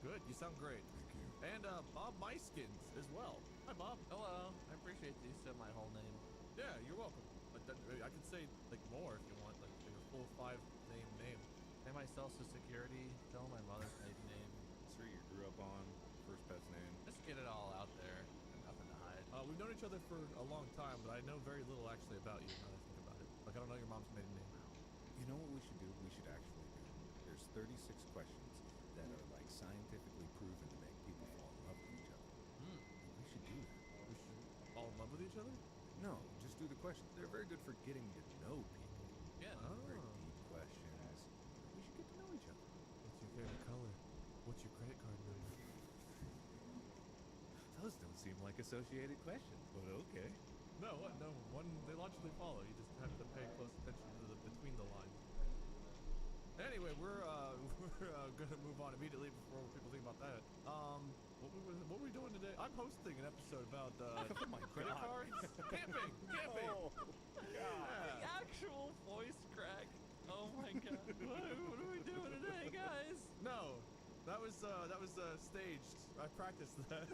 Good. You sound great.
Thank you.
And Bob Meiskins as well. Hi, Bob.
Hello. I appreciate that you said my whole name.
Yeah, you're welcome. I could say like more if you want, like your full 5-name name.
Say my social security. Tell my mother's maiden name.
Street you grew up on, first pet's name.
Just get it all out there. Nothing to hide.
We've known each other for a long time, but I know very little actually about you. Now that I think about it, like I don't know your mom's maiden name.
You know what we should do? We should actually do. There's 36 questions that are like scientifically proven to make people fall in love with each other. We should do that.
We should fall in love with each other?
No, just do the questions. They're very good for getting to know people.
Yeah.
Very deep questions. We should get to know each other.
What's your favorite color? What's your credit card number?
Those don't seem like associated questions, but okay.
No, what? No, they logically follow. You just have to pay close attention to the between the lines. Anyway, we're gonna move on immediately before people think about that. What were we doing today? I'm hosting an episode about
my
credit
God.
cards, camping.
Oh,
The actual voice crack. Oh my god. What are we doing today, guys?
No, that was staged. I practiced that.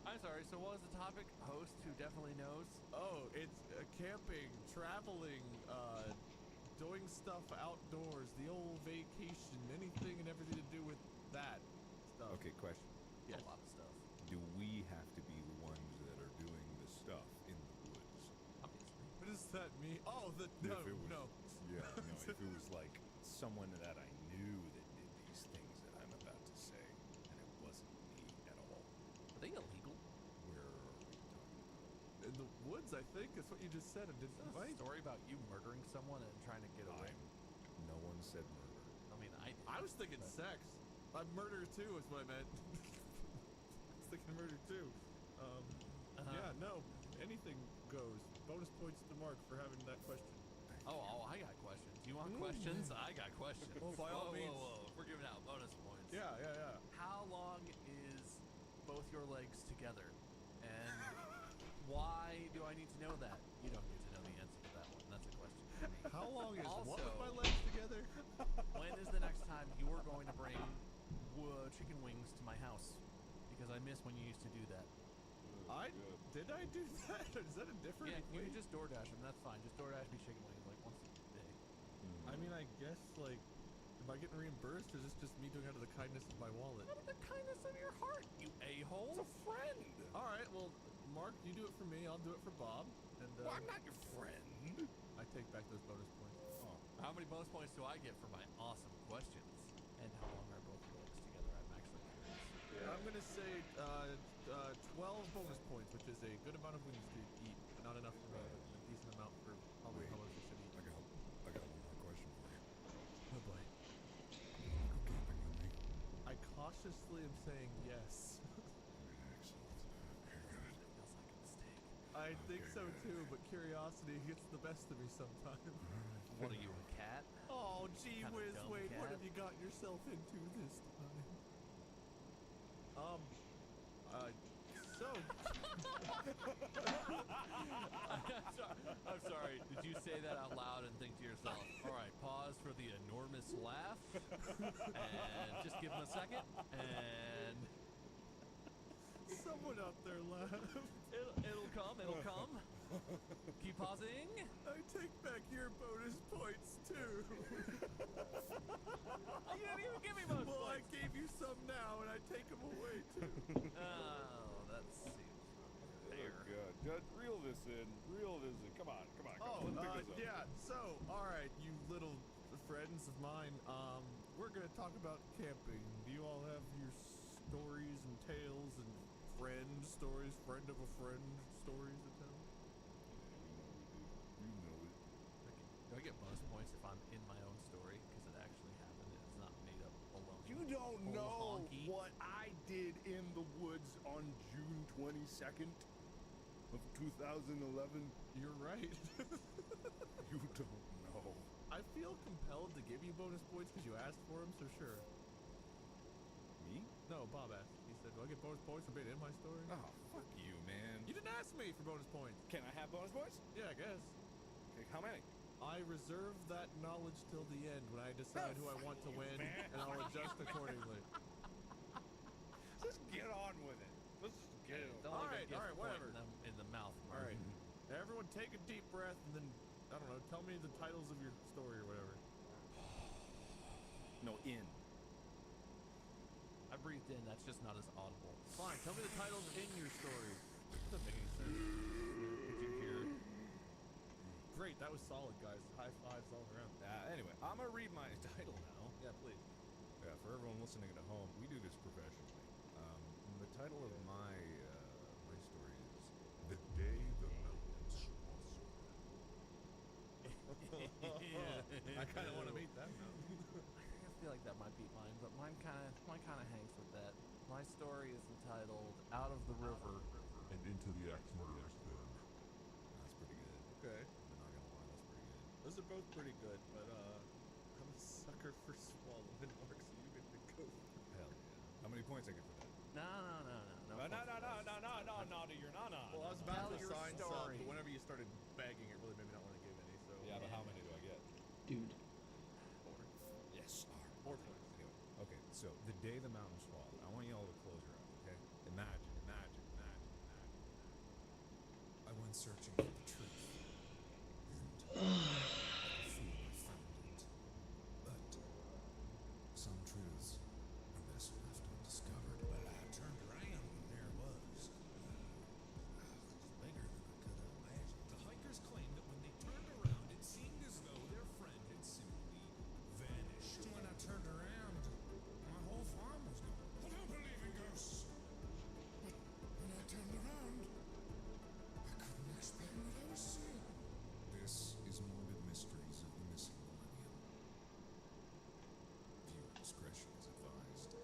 I'm sorry. So what was the topic? Host who definitely knows.
Oh, it's camping, traveling, doing stuff outdoors, the old vacation, anything and everything to do with that stuff.
Okay, question.
Yes.
A lot of stuff.
Do we have to be the ones that are doing the stuff in the woods?
Obviously.
What does that mean? Oh, no,
If it was,
no.
Yeah, no, if it was like someone that I knew that did these things that I'm about to say, and it wasn't me at all.
Are they illegal?
Where are we talking about?
In the woods, I think. That's what you just said. It didn't
Is that a story about you murdering someone and trying to get away?
No one said murder.
I mean,
I was thinking sex. Murder too is what I meant. I was thinking murder too. Yeah, no. Anything goes. Bonus points to Mark for having that question.
Oh, I got questions. You want questions? I got questions.
Well, by all means.
Whoa. We're giving out bonus points.
Yeah.
How long is both your legs together? And why do I need to know that? You don't need to know the answer to that one. That's a question for me.
How long is
also,
what with my legs together?
When is the next time you're going to bring chicken wings to my house? Because I miss when you used to do that.
Did I do that? Is that a different?
Yeah, you
way?
can just DoorDash them. That's fine. Just DoorDash me chicken wings like once a day.
I mean, I guess like, am I getting reimbursed, or is this just me doing it out of the kindness of my wallet?
Out of the kindness of your heart, you a-hole.
It's a friend.
All right, well, Mark, you do it for me. I'll do it for Bob. And
Well, I'm not your friend.
I take back those bonus points.
Oh.
How many bonus points do I get for my awesome questions? And how long are both your legs together? I'm actually curious.
I'm gonna say 12 bonus points, which is a good amount of wings to eat, but not enough for a decent amount for probably how much we should eat.
I got one more question for you.
Oh boy.
You wanna go camping with me?
I cautiously am saying yes.
Excellent. Very good.
Feels like a mistake.
I think so too, but curiosity gets the best of me sometimes.
What are you, a cat?
Oh, gee
Kinda
whiz,
dumb
Wade, what
cat.
have you gotten yourself into this time? So.
I'm sorry. Did you say that out loud and think to yourself, all right, pause for the enormous laugh, and just give him a second, and
Someone out there laughed.
it'll come. Keep pausing.
I take back your bonus points too.
You didn't even give me bonus
Well, I
points.
gave you some now, and I take them away too.
Oh, that seems fair.
Oh, God. Judge, reel this in. Come on.
Oh,
Let's pick this up.
yeah. So, all right, you little friends of mine. We're gonna talk about camping. Do you all have your stories and tales and friend stories, friend of a friend stories to tell?
You know it.
Do I get bonus points if I'm in my own story because it actually happened and it's not made up alone?
You don't
Full
know
honky.
what I did in the woods on June 22nd of 2011.
You're right.
You don't know.
I feel compelled to give you bonus points because you asked for them, so sure.
Me?
No, Bob asked. He said
said, do I get bonus points for being in my story?
Oh, fuck you, man.
You didn't ask me for bonus points.
Can I have bonus points?
Yeah, I guess.
Okay, how many?
I reserve that knowledge till the end when I decide who I want to win,
man.
and I'll adjust accordingly.
Just get on with it. Let's just get it over.
Don't
All right, whatever.
In the mouth.
All right, everyone take a deep breath and then, I don't know, tell me the titles of your story or whatever.
No, in.
I breathed in. That's just not as audible.
Fine, tell me the titles in your story. Doesn't make any sense. Did you hear? Great, that was solid, guys. High fives all around.
Anyway, I'm gonna read my title now.
Yeah, please.
Yeah, for everyone listening at home, we do this professionally. The title of my my story is "The Day the Mountains Swore."
I kind of want to meet that now.
I feel like that might be mine, but mine kind of hangs with that. My story is entitled "Out of the River
And into the Axmaria's Den.
That's pretty good.
Okay.
I'm not gonna lie, that's pretty good.
Those are both pretty good, but I'm a sucker for swallowing, Mark, so you get to go.
Hell yeah. How many points I get for that?
No.
Well, I was about
Tell
to
your
assign some,
story.
but whenever you started begging, it really made me not want to give any. So
Yeah, but how many do I get?
Dude.
Yes. All right.
4 points.
Anyway, okay, so the day the mountains fall. I want you all to close your eyes, okay? Imagine.
I went searching for the truth. And like a fool, I found it. But some truths are best left undiscovered. But I turned around and there it was. Bigger than I could have imagined. The hikers claim that when they turned around, it seemed as though their friend had simply vanished. When I turned around, my whole farm was gone. I don't believe in ghosts. But when I turned around, I couldn't explain what I was seeing. This is Morbid Mysteries of the Missing Millennium. Viewer discretion is advised.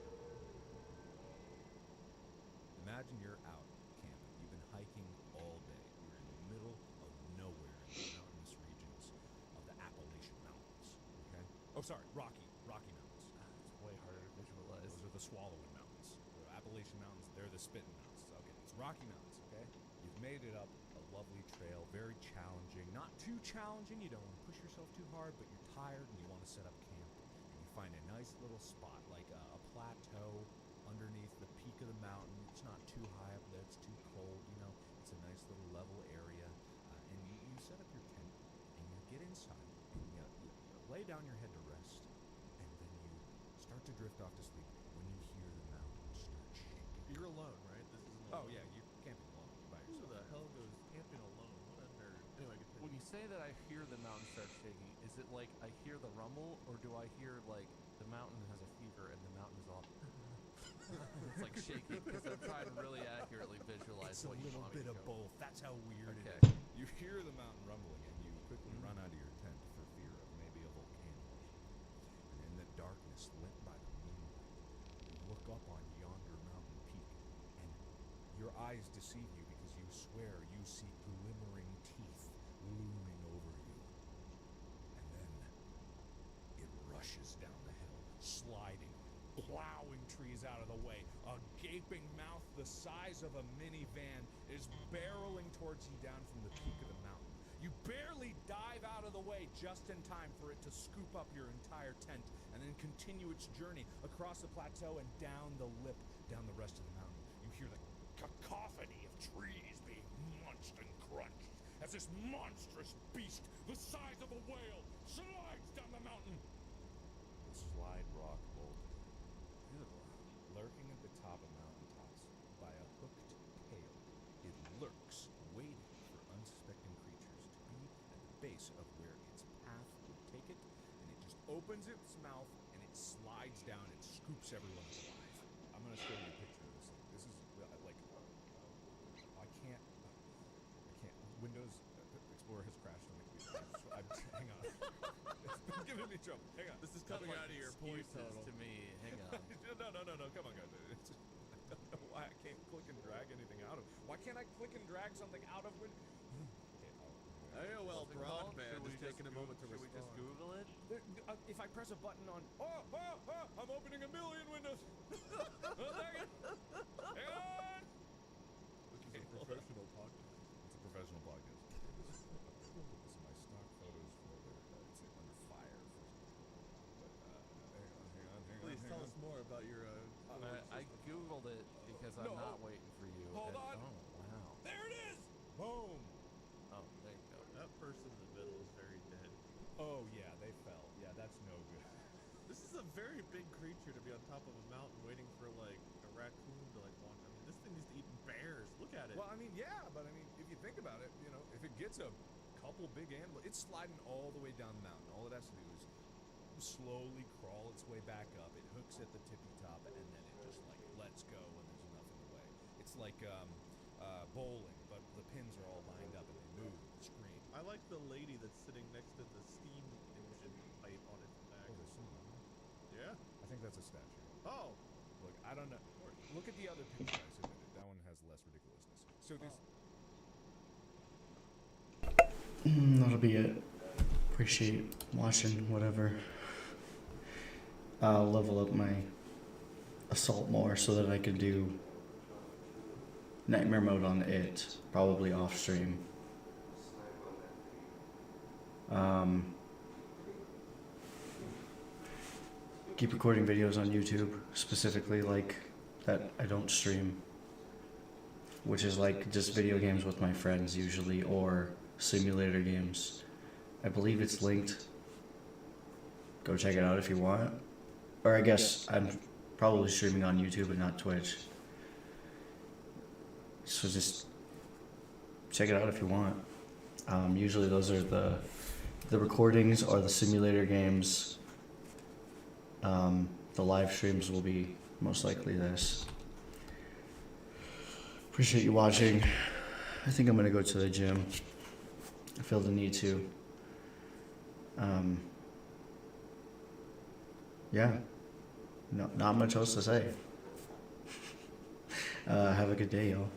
Imagine you're out camping. You've been hiking all day. You're in the middle of nowhere in the mountainous regions of the Appalachian Mountains. Okay? Oh, sorry, Rocky Mountains.
It's way harder to visualize.
Those are the Swallowing Mountains. The Appalachian Mountains, they're the Spitting Mountains. Okay, it's Rocky Mountains, okay? You've made it up a lovely trail, very challenging. Not too challenging, you don't want to push yourself too hard, but you're tired and you want to set up camp. And you find a nice little spot, like a plateau underneath the peak of the mountain. It's not too high up there, it's too cold, you know. It's a nice little level area. And you set up your tent and you get inside and you lay down your head to rest. And then you start to drift off to sleep when you hear the mountains start shaking.
You're alone, right? This is
Oh yeah, you're camping alone by
Who
yourself.
the hell goes camping alone? What a nerd. Anyway, continue.
When you say that I hear the mountain start shaking, is it like I hear the rumble, or do I hear like the mountain has a fever and the mountain is all it's like shaking? Because I'm trying to really accurately visualize
It's a
what you
little
want me
bit
to
of
go.
both. That's how weird
Okay.
it is. You hear the mountain rumbling and you quickly run out of your tent for fear of maybe a volcano. And in the darkness lit by the moonlight, you look up on yonder mountain peak and your eyes deceive you because you swear you see glimmering teeth looming over you. And then it rushes down the hill, sliding, plowing trees out of the way. A gaping mouth the size of a minivan is barreling towards you down from the peak of the mountain. You barely dive out of the way just in time for it to scoop up your entire tent and then continue its journey across the plateau and down the lip, down the rest of the mountain. You hear the cacophony of trees being munched and crunched as this monstrous beast, the size of a whale, slides down the mountain. The slide rock boulder, lurking at the top of mountaintops by a hooked tail, it lurks, waiting for unsuspecting creatures to be at the base of where its path would take it, and it just opens its mouth and it slides down and scoops everyone alive. I'm gonna show you a picture of this thing. This is like, I can't. Windows Explorer has crashed on me. Hang on. It's been giving me trouble. Hang on.
This is coming out of your point
Excuses
total.
to me. Hang on.
No. Come on, guys. I don't know why I can't click and drag anything out of. Why can't I click and drag something out of Windows? Okay,
AOL
What's it called?
broadband
Should we
is taking a moment to
Should we just
respond.
Google it?
If I press a button on, I'm opening a million windows. Dang it. Hang on.
This is a professional podcast.
It's a professional podcast. This is my stock photos for it's under fire. But hang on.
Please tell us more about your.
I Googled it because I'm not waiting for you.
Hold on.
Oh, wow.
There it is. Boom.
Oh, there you go.
That person in the middle is very dead.
Oh yeah, they fell. Yeah, that's no good.
This is a very big creature to be on top of a mountain waiting for like a raccoon to like walk. I mean, this thing is eating bears. Look at it.
Well, I mean, yeah, but I mean, if you think about it, you know, if it gets a couple big animals, it's sliding all the way down the mountain. All it has to do is slowly crawl its way back up. It hooks at the tippy top, and then it just like lets go when there's enough in the way. It's like bowling, but the pins are all lined up and they move and scream.
I like the lady that's sitting next to the steam engine pipe on its back.
Oh, there's someone.
Yeah.
I think that's a statue.
Oh.
Look, I don't know. Look at the other picture I submitted. That one has less ridiculousness. So this.
That'll be it. Appreciate watching, whatever. I'll level up my assault more so that I could do nightmare mode on it, probably off stream. Keep recording videos on YouTube, specifically like that I don't stream, which is like just video games with my friends usually, or simulator games. I believe it's linked. Go check it out if you want. Or I guess I'm probably streaming on YouTube and not Twitch. So just check it out if you want. Usually those are the recordings or the simulator games. The live streams will be most likely this. Appreciate you watching. I think I'm gonna go to the gym. I feel the need to. Yeah. No, not much else to say. Have a good day, y'all.